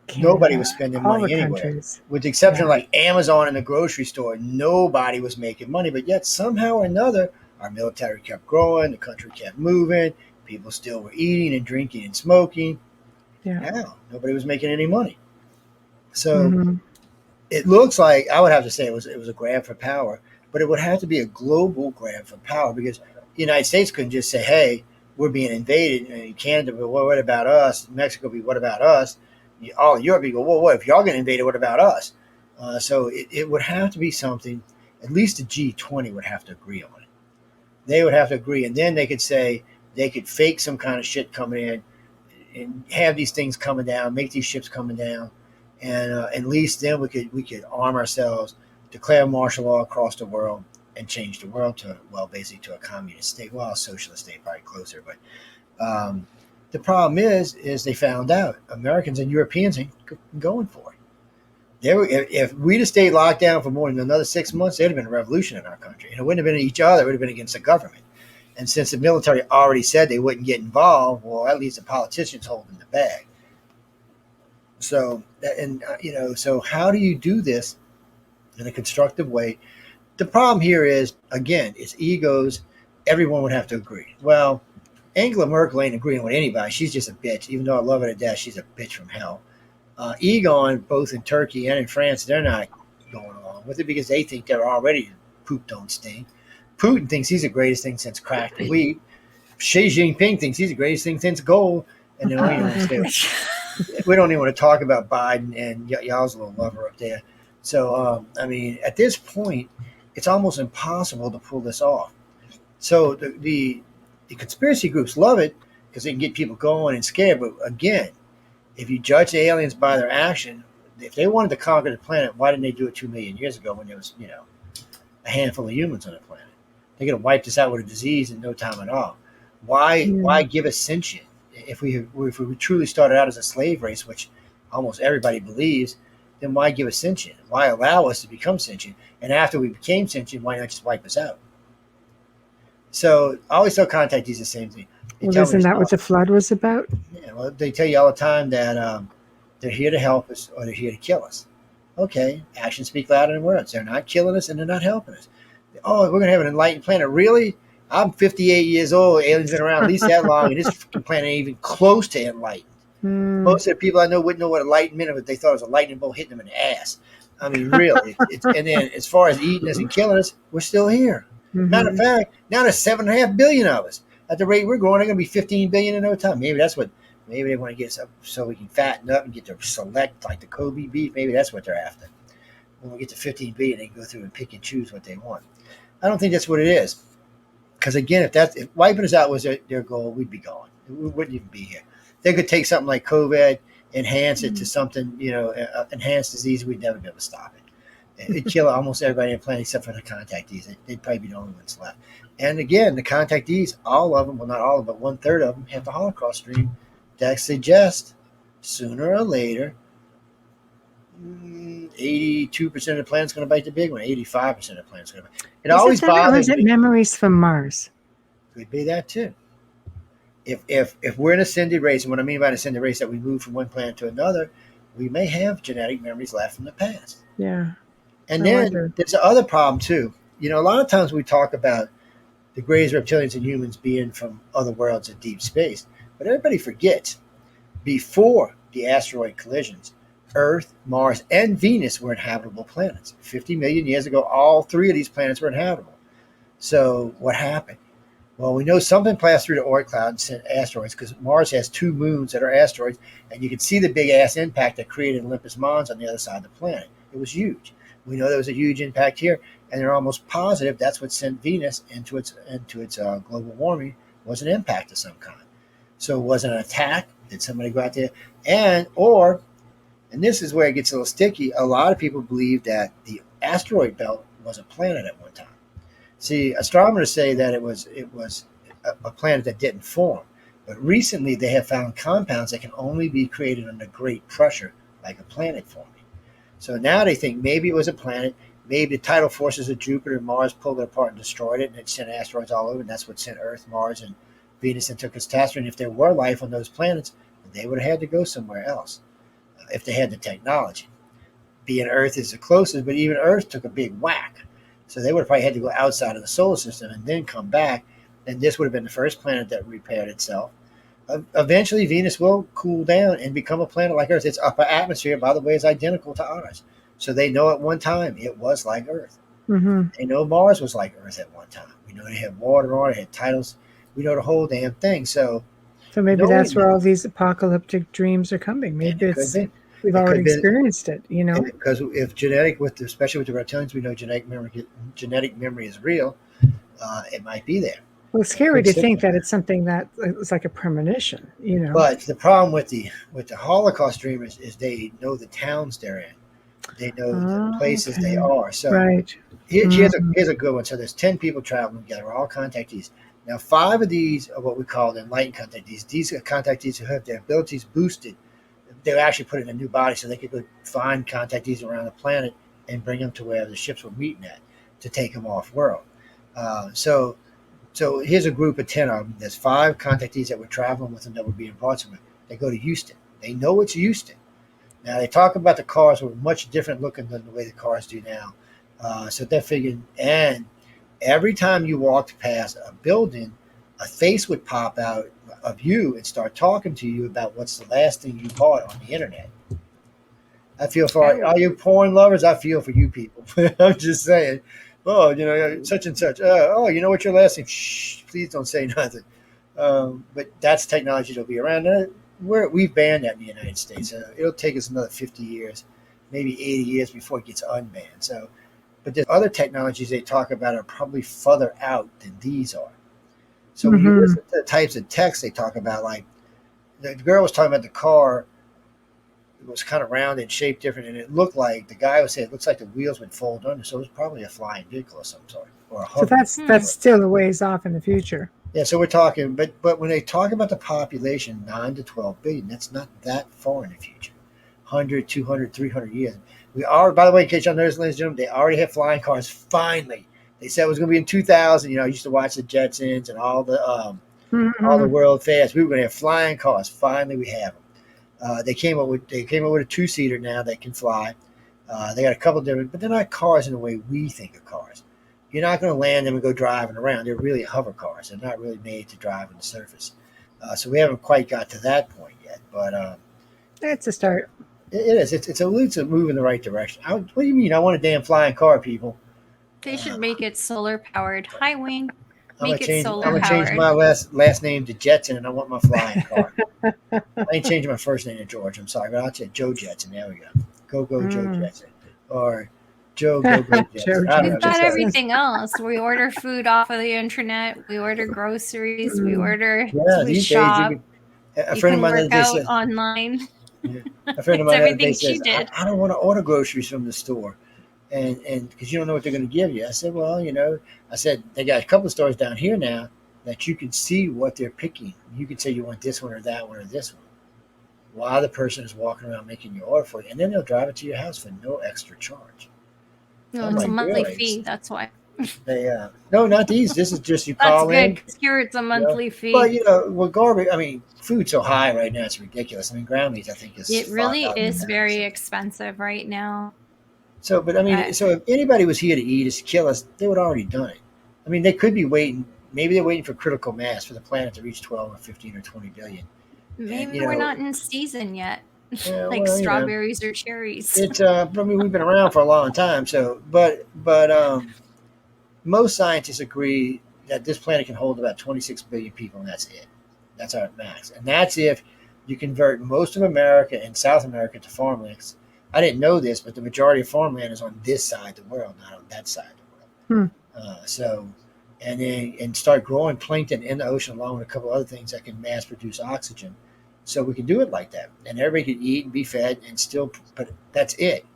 Canada, nobody was spending money anywhere. Countries. With the exception of like Amazon and the grocery store, nobody was making money. But yet somehow or another, our military kept growing, the country kept moving, people still were eating and drinking and smoking. Yeah. Now, nobody was making any money. So it looks like, I would have to say it was a grab for power, but it would have to be a global grab for power because the United States couldn't just say, hey, we're being invaded, and Canada, but what about us? Mexico, what about us? All of Europe, you go, well, what if y'all get invaded? What about us? So it would have to be something, at least the G20 would have to agree on it. They would have to agree, and then they could say, they could fake some kind of shit coming in and have these things coming down, make these ships coming down, and at least then we could arm ourselves, declare martial law across the world, and change the world to, well, basically to a communist state. Well, a socialist state, probably closer, but the problem is they found out Americans and Europeans ain't going for it. If we'd have stayed locked down for more than another 6 months, there'd have been a revolution in our country. And it wouldn't have been each other, it would have been against the government. And since the military already said they wouldn't get involved, well, at least the politicians holding the bag. So, so how do you do this in a constructive way? The problem here is, again, it's egos. Everyone would have to agree. Well, Angela Merkel ain't agreeing with anybody. She's just a bitch. Even though I love her to death, she's a bitch from hell. Egon, both in Turkey and in France, they're not going along with it because they think they're already poop don't stink. Putin thinks he's the greatest thing since cracked wheat. Xi Jinping thinks he's the greatest thing since gold. And then we don't even want to talk about Biden and y'all's little lover up there. So, at this point, it's almost impossible to pull this off. So the conspiracy groups love it because they can get people going and scared. But again, if you judge the aliens by their action, if they wanted to conquer the planet, why didn't they do it 2 million years ago when there was, a handful of humans on the planet? They could have wiped us out with a disease in no time at all. Why give us sentient? If we truly started out as a slave race, which almost everybody believes, then why give us sentient? Why allow us to become sentient? And after we became sentient, why not just wipe us out? So I always tell contactees the same thing. Well, isn't that what the flood was about? Yeah, well, they tell you all the time that They're here to help us or they're here to kill us. Okay, actions speak louder than words. They're not killing us and they're not helping us. Oh, we're going to have an enlightened planet. Really? I'm 58 years old. Aliens been around at least that long, and this planet ain't even close to enlightened. Most of the people I know wouldn't know what enlightenment meant if they thought it was a lightning bolt hitting them in the ass. I mean, really. And then as far as eating us and killing us, we're still here. Matter of fact, now there's 7.5 billion of us. At the rate we're growing, they're going to be 15 billion in no time. Maybe they want to get us up so we can fatten up and get to select like the Kobe beef. Maybe that's what they're after. When we get to 15 billion, they can go through and pick and choose what they want. I don't think that's what it is. Because again, if wiping us out was their goal, we'd be gone. We wouldn't even be here. They could take something like COVID, enhance it to something, enhanced disease. We'd never be able to stop it. It'd kill almost everybody on the planet except for the contactees. They'd probably be the only ones left. And again, the contactees, all of them, well, not all of them, but 1/3 of them have the Holocaust dream that suggests sooner or later, 82% of the planet's going to bite the big one. 85% of the planet's going to bite. It always bothers me. Or is it memories from Mars? Could be that too. If we're an ascended race, and what I mean by an ascended race, that we move from one planet to another, we may have genetic memories left from the past. Yeah. And then there's the other problem too. A lot of times we talk about the greatest reptilians and humans being from other worlds of deep space, but everybody forgets before the asteroid collisions, Earth, Mars, and Venus were inhabitable planets. 50 million years ago, all three of these planets were inhabitable. So what happened? Well, we know something passed through the Oort cloud and sent asteroids because Mars has 2 moons that are asteroids, and you can see the big-ass impact that created Olympus Mons on the other side of the planet. It was huge. We know there was a huge impact here, and they're almost positive that's what sent Venus into its global warming was an impact of some kind. So it wasn't an attack. Did somebody go out there? And this is where it gets a little sticky. A lot of people believe that the asteroid belt was a planet at one time. See, astronomers say that it was a planet that didn't form. But recently they have found compounds that can only be created under great pressure, like a planet forming. So now they think maybe it was a planet. Maybe the tidal forces of Jupiter and Mars pulled it apart and destroyed it, and it sent asteroids all over, and that's what sent Earth, Mars, and Venus into catastrophe. And if there were life on those planets, they would have had to go somewhere else if they had the technology. Being Earth is the closest, but even Earth took a big whack. So they would have probably had to go outside of the solar system and then come back, and this would have been the first planet that repaired itself. Eventually, Venus will cool down and become a planet like Earth. Its upper atmosphere, by the way, is identical to ours. So they know at one time it was like Earth. They know Mars was like Earth at one time. We know they had water on it, had tidals. We know the whole damn thing. So maybe that's where all these apocalyptic dreams are coming. Maybe we've already experienced it, Because if especially with the reptilians, we know genetic memory is real. It might be there. Well, it's scary to think that it's something that it's like a premonition, But the problem with the Holocaust dreamers is they know the towns they're in. They know the places they are. So here's a good one. So there's 10 people traveling together, all contactees. Now 5 of these are what we call the enlightened contactees. These are contactees who have their abilities boosted. They're actually put in a new body so they could go find contactees around the planet and bring them to wherever the ships were meeting at to take them off world. So here's a group of 10 of them. There's 5 contactees that were traveling with them that were being brought somewhere. They go to Houston. They know it's Houston. Now, they talk about the cars were much different looking than the way the cars do now. So they're figuring, and every time you walked past a building, a face would pop out of you and start talking to you about what's the last thing you bought on the internet. I feel for all you porn lovers. I feel for you people. I'm just saying. Oh, such and such. You know what your last name? Shh, please don't say nothing. But that's technology that'll be around. We've banned that in the United States. It'll take us another 50 years, maybe 80 years before it gets unbanned. So, but there's other technologies they talk about are probably further out than these are. So when you listen to the types of text they talk about, like the girl was talking about the car, it was kind of round and shaped different, and it looked like the guy was saying it looks like the wheels would fold under, so it was probably a flying vehicle of some sort or a hover. So that's still a ways off in the future. Yeah, so we're talking, but when they talk about the population, 9 to 12 billion, that's not that far in the future. 100, 200, 300 years. We are, by the way, in case y'all noticed, ladies and gentlemen, they already have flying cars. Finally, they said it was going to be in 2000. I used to watch the Jetsons and all the world fairs. We were going to have flying cars. Finally, we have them. They came up with a 2-seater now that can fly. They got a couple different, but they're not cars in the way we think of cars. You're not going to land them and go driving around. They're really hover cars. They're not really made to drive on the surface. So we haven't quite got to that point yet, but it's a start. It is. It's a move in the right direction. What do you mean? I want a damn flying car, people. They should make it solar powered. Hi, Wing. I'm Make it solar gonna change powered. my last name to Jetson, and I want my flying car. I ain't changing my first name to George. I'm sorry, but I'll say Joe Jetson. There we go. Go Joe Jetson, or Joe go Jetson. We've got everything else. We order food off of the internet. We order groceries. We order. We shop. A friend of mine work out online. Yeah. A friend of mine everything says, I don't want to order groceries from the store. And because you don't know what they're going to give you. I said, well, I said, they got a couple of stores down here now that you can see what they're picking. You could say you want this one or that one or this one, while the person is walking around making your order for you. And then they'll drive it to your house for no extra charge. No, it's a monthly fee. That's why. No, not these. This is just you call in. That's good. Here it's a monthly fee. But, garbage, food's so high right now, it's ridiculous. Ground meat, I think, is... It really is very expensive right now. So, but so if anybody was here to eat us, kill us, they would have already done it. They could be waiting. Maybe they're waiting for critical mass for the planet to reach 12 or 15 or 20 billion. Maybe we're not in season yet. Yeah, strawberries or cherries. It's we've been around for a long time. So, but most scientists agree that this planet can hold about 26 billion people, and that's it. That's our max, and that's if you convert most of America and South America to farmlands. I didn't know this, but the majority of farmland is on this side of the world, not on that side of the world. And start growing plankton in the ocean along with a couple other things that can mass produce oxygen. So we can do it like that. And everybody can eat and be fed and still, but that's it.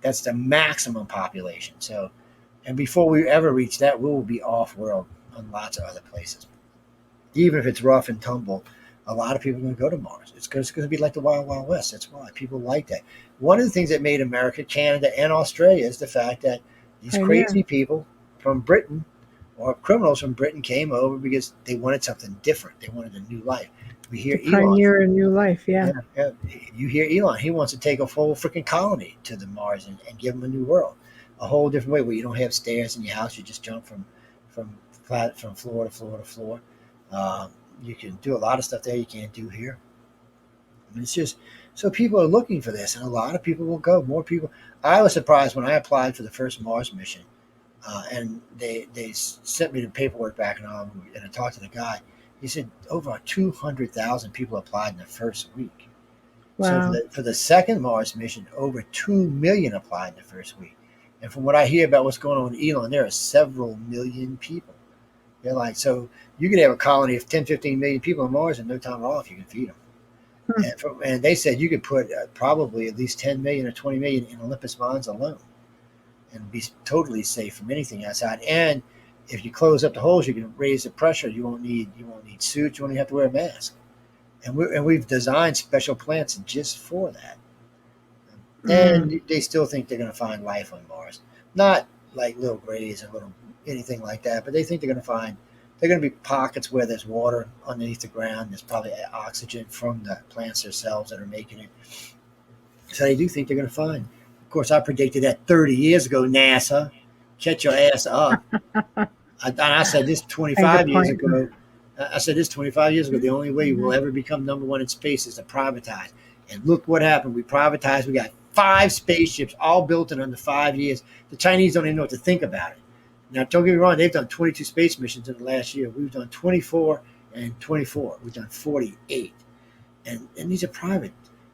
That's the maximum population. So, and before we ever reach that, we will be off world on lots of other places. Even if it's rough and tumble, a lot of people are going to go to Mars. It's going to be like the Wild Wild West. That's why people like that. One of the things that made America, Canada, and Australia is the fact that these crazy people from Britain or criminals from Britain came over because they wanted something different. They wanted a new life. We hear Elon. Pioneer a new life, yeah. You hear Elon. He wants to take a whole freaking colony to the Mars and give them a new world. A whole different way where you don't have stairs in your house. You just jump from floor to floor to floor. You can do a lot of stuff there you can't do here. It's just, so people are looking for this, and a lot of people will go. More people. I was surprised when I applied for the first Mars mission, and they sent me the paperwork back, and I talked to the guy. He said over 200,000 people applied in the first week. Wow. So for the second Mars mission, over 2 million applied in the first week. And from what I hear about what's going on with Elon, there are several million people. They're like, so you could have a colony of 10, 15 million people on Mars in no time at all if you can feed them. And they said you could put probably at least 10 million or 20 million in Olympus Mons alone and be totally safe from anything outside. And if you close up the holes, you can raise the pressure. You won't need suits. You won't even have to wear a mask. And we've designed special plants just for that. And they still think they're going to find life on Mars. Not like little grays or anything like that, but they think they're going to be pockets where there's water underneath the ground. There's probably oxygen from the plants themselves that are making it. So they do think they're going to find. Of course, I predicted that 30 years ago, NASA. Catch your ass up. I said this 25 years ago. The only way we'll ever become number one in space is to privatize. And look what happened. We privatized. We got 5 spaceships all built in under 5 years. The Chinese don't even know what to think about it. Now, don't get me wrong. They've done 22 space missions in the last year. We've done 24 and 24. We've done 48. And these are private.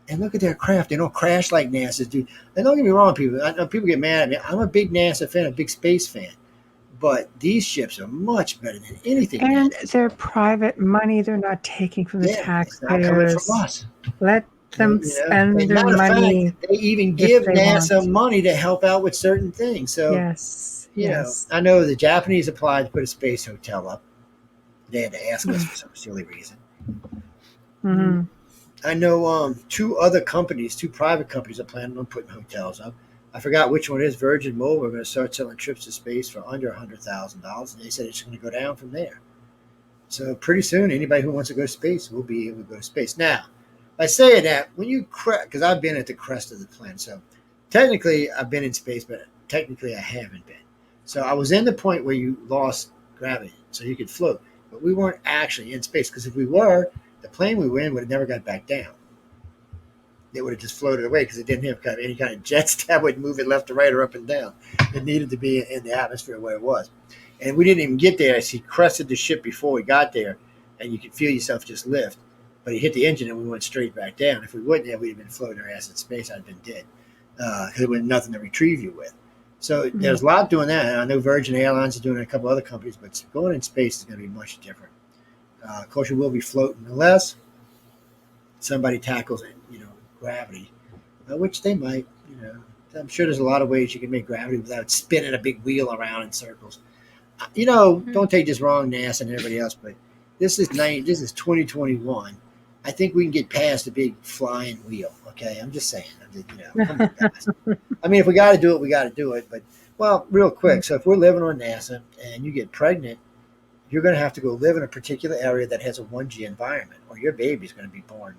And look at their craft. They don't crash like NASA's do. And don't get me wrong, people. I know people get mad at me. I'm a big NASA fan, a big space fan. But these ships are much better than anything. And they're private money. They're not taking from the taxpayers. It's not coming from us. Let them spend their money. They even give NASA money to help out with certain things. So, you know, I know the Japanese applied to put a space hotel up. They had to ask us for some silly reason. Mm-hmm. I know 2 other companies, 2 private companies are planning on putting hotels up. I forgot which one it is. Virgin Mobile are going to start selling trips to space for under $100,000. And they said it's going to go down from there. So pretty soon, anybody who wants to go to space will be able to go to space. Now, I say that when you because I've been at the crest of the planet, so technically I've been in space, but technically I haven't been. So I was in the point where you lost gravity, so you could float, but we weren't actually in space because if we were, the plane we were in would have never got back down. It would have just floated away because it didn't have any kind of jets that would move it left to right or up and down. It needed to be in the atmosphere where it was. And we didn't even get there as he crested the ship before we got there, and you could feel yourself just lift. But he hit the engine and we went straight back down. If we wouldn't have, we'd have been floating our ass in space. I'd been dead because there was nothing to retrieve you with. So there's a lot doing that. And I know Virgin Airlines is doing it, a couple other companies, but going in space is going to be much different. Of course, you will be floating unless somebody tackles gravity, which they might. I'm sure there's a lot of ways you can make gravity without spinning a big wheel around in circles. Don't take this wrong, NASA and everybody else, but this is 2021. I think we can get past the big flying wheel. Okay, I'm just saying. Come on, guys. I mean, if we got to do it, we got to do it. But real quick. So if we're living on NASA and you get pregnant, you're going to have to go live in a particular area that has a 1G environment, or your baby's going to be born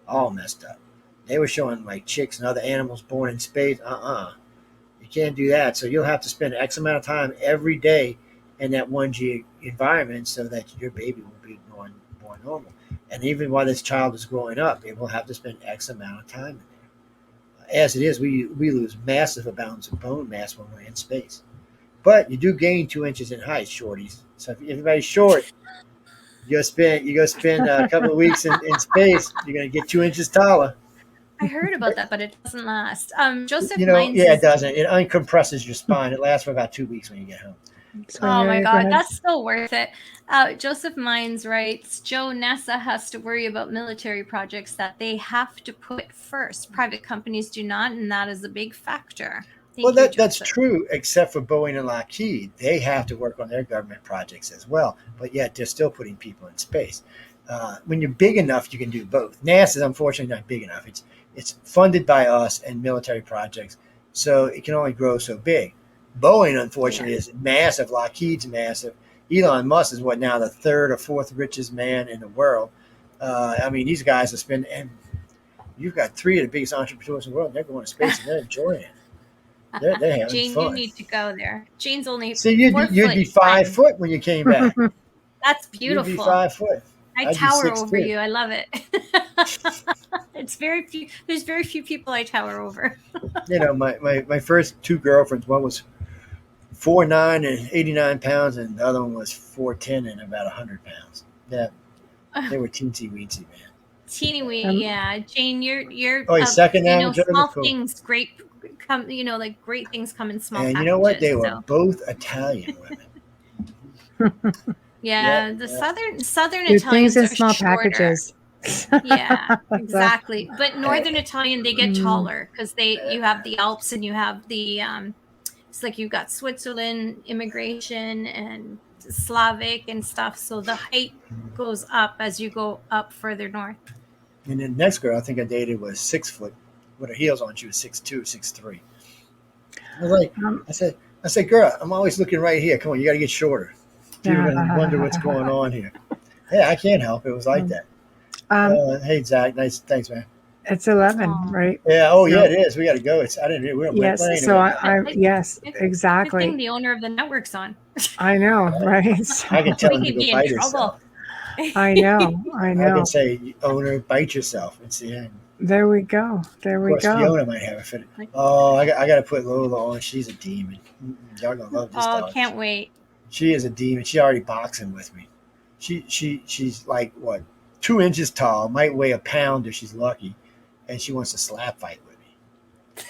all messed up. They were showing like chicks and other animals born in space. You can't do that. So you'll have to spend X amount of time every day in that 1G environment so that your baby will be born normal. And even while this child is growing up, it will have to spend X amount of time in there. As it is, we lose massive amounts of bone mass when we're in space. But you do gain 2 inches in height, shorties. So if everybody's short, you go spend a couple of weeks in space, you're going to get 2 inches taller. I heard about that, but it doesn't last. Joseph it doesn't. It uncompresses your spine. It lasts for about 2 weeks when you get home. Oh my God, that's still worth it. Joseph Mines writes, Joe, NASA has to worry about military projects that they have to put first. Private companies do not, and that is a big factor. That's true, except for Boeing and Lockheed. They have to work on their government projects as well, but yet they're still putting people in space. When you're big enough, you can do both. NASA is unfortunately not big enough. It's funded by us and military projects, so it can only grow so big. Boeing, unfortunately, is massive. Lockheed's massive. Elon Musk is now the third or fourth richest man in the world. These guys are spending, and you've got three of the biggest entrepreneurs in the world. And they're going to space and they're enjoying it. They're having Jane, fun. you need to go there. Jane's only you'd be 5 foot when you came back. That's beautiful. You'd be 5 foot. I tower over you. I love it. It's very few. There's very few people I tower over. My first two girlfriends, one was 4'9" and 89 pounds, and the other one was 4'10" and about 100 pounds. Yeah, they were teensy weensy, man. Teeny weeny, yeah. Jane, you're. Second now. Small things, great come. Like great things come in small. And packages, you know what? They were both Italian women. Yeah, the southern Do Italians things in are small shorter. packages. Yeah, exactly. But northern Italian, they get taller because you have the Alps and you have the it's like you've got Switzerland immigration and Slavic and stuff. So the height goes up as you go up further north. And then the next girl I think I dated was 6 foot with her heels on. She was 6'2", 6'3". I was like, I said, girl, I'm always looking right here. Come on, you got to get shorter. People are going to wonder what's going on here. Yeah, I can't help it. It was like that. Hey, Zach. Nice. Thanks, man. It's 11, right? Yeah. Oh, yeah, it is. We got to go. Yes. So yes, exactly. Good thing the owner of the network's on. I know, right? I can tell him to We go could be bite in trouble. himself. I know. I can say, owner, bite yourself. It's the end. There we go. Of course, the owner might have a fit. Oh, I got to put Lola on. She's a demon. Y'all gonna love this dog. Can't wait. She is a demon. She's already boxing with me. She's like, what, 2 inches tall, might weigh a pound if she's lucky, and she wants to slap fight with me.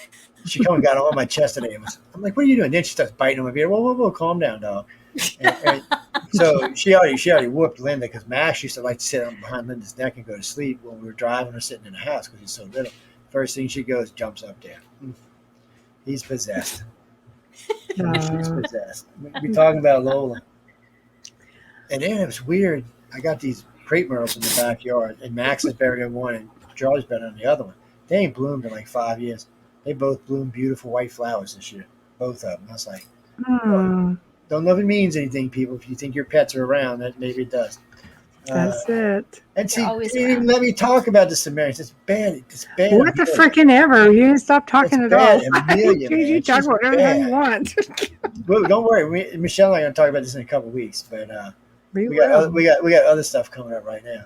She come and got on my chest today. I'm like, what are you doing? Then she starts biting on my beard. Whoa, calm down, dog. And so she already whooped Linda because Max used to like to sit behind Linda's neck and go to sleep when we were driving or sitting in the house because he's so little. First thing she goes, jumps up there. He's possessed. He's possessed. We're talking about Lola. And then it was weird. I got these crepe myrtles in the backyard, and Max is buried in one, and Charlie's buried on the other one. They ain't bloomed in like 5 years. They both bloomed beautiful white flowers this year, both of them. I was like, don't know if it means anything, people. If you think your pets are around, that maybe it does. That's it. And she always didn't even around. let me talk about the Sumerians. It's bad. It's bad. What the Amelia. frickin' ever? You didn't stop talking It's at all. bad, Amelia, You man. talk She's about whatever the hell you bad. want. Well, don't worry. Michelle and I are going to talk about this in a couple of weeks, but We we got will. we got other stuff coming up right now.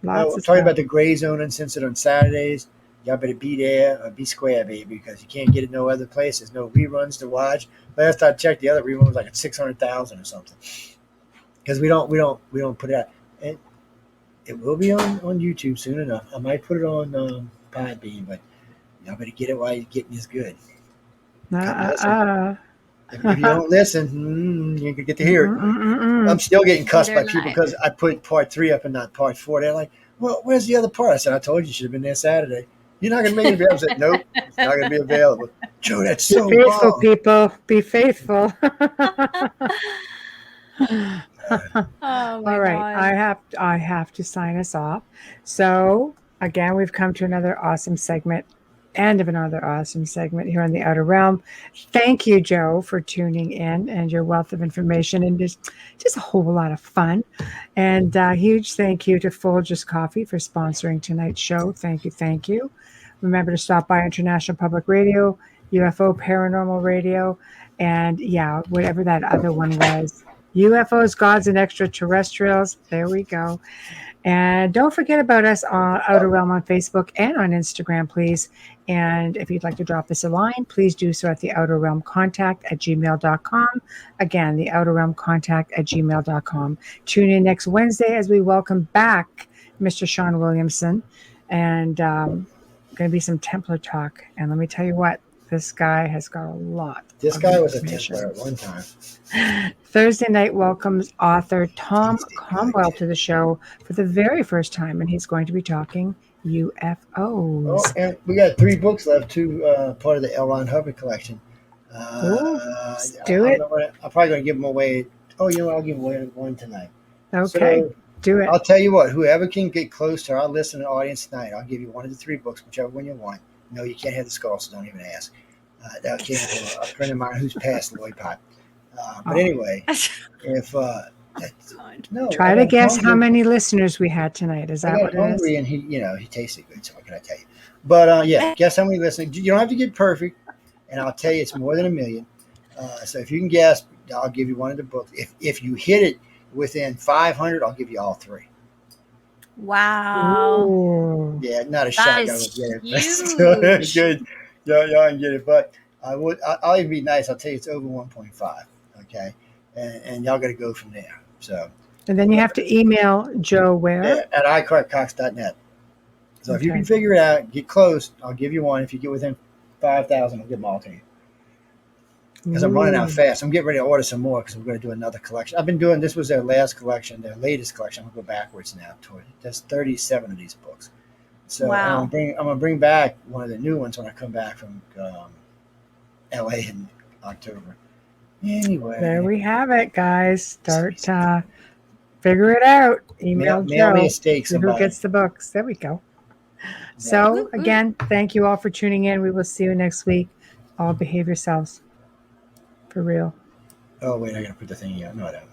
Lots I'm of talking stuff. about the gray zone incident on Saturdays. Y'all better be there or be square, baby, because you can't get it no other place. There's no reruns to watch. Last I checked, the other rerun was like at 600,000 or something. Because we don't put it out. And it will be on YouTube soon enough. I might put it on Podbean, but y'all better get it while you're getting this good. Come listen. If you don't listen, you can get to hear it. I'm still getting cussed by people because I put part 3 up and not part 4. They're like, well, where's the other part? I said, I told you should have been there Saturday. You're not going to make it available. I said, nope, it's not going to be available. Joe, that's so Be faithful, wrong. people. Be faithful. Oh my All right. God. I have to sign us off. So again, we've come to another awesome segment. End of another awesome segment here on the Outer Realm. Thank you, Joe, for tuning in and your wealth of information and just a whole lot of fun. And huge thank you to Folgers Coffee for sponsoring tonight's show. Thank you, thank you. Remember to stop by International Public Radio, UFO Paranormal Radio, and yeah, whatever that other one was. UFOs, gods, and extraterrestrials. There we go. And don't forget about us on Outer Realm on Facebook and on Instagram, please. And if you'd like to drop us a line, please do so at the Outer Realm Contact at gmail.com. Again, the Outer Realm Contact at gmail.com. Tune in next Wednesday as we welcome back Mr. Sean Williamson. And going to be some Templar talk. And let me tell you what, this guy has got a lot. This guy was a Templar at one time. Thursday night welcomes author Tom Cromwell to the show for the very first time, and he's going to be talking UFOs. Oh, and we got 3 books left, 2 part of the L. Ron Hubbard collection. Let's do it. I'm probably going to give them away. Oh, you know what? I'll give away one tonight. Okay, So, do it. I'll tell you what, whoever can get close to our listening audience tonight, I'll give you one of the 3 books, whichever one you want. No, you can't have the skull, so don't even ask. That came from a friend of mine who's passed, Lloyd Pot. But anyway, if no, try to guess how many listeners we had tonight. Is that what it is? I got hungry and he tasted good. So what can I tell you? But yeah, guess how many listeners? You don't have to get perfect, and I'll tell you it's more than 1 million. So if you can guess, I'll give you one of the books. If you hit it within 500, I'll give you all 3. Wow. Ooh. Yeah, not a That shot. is Get it. huge. Good. Y'all can get it, but I'll even be nice. I'll tell you it's over 1.5. Okay, and y'all got to go from there. So. And then you have to email Joe where? Yeah, at iCartCox.net. So if you can figure it out, get close, I'll give you one. If you get within 5,000, I'll give them all to you. Because I'm running out fast. I'm getting ready to order some more because we're going to do another collection. I've been doing, this was their last collection, their latest collection. I'm going to go backwards now toward it. There's 37 of these books. So wow. I'm going to bring back one of the new ones when I come back from LA in October. Anyway. There we have it, guys. Start figure it out. Email Joe. Mail me a steak, who gets the books. There we go. So again, thank you all for tuning in. We will see you next week. All behave yourselves. For real. Oh, wait, I got to put the thing here. No, I don't.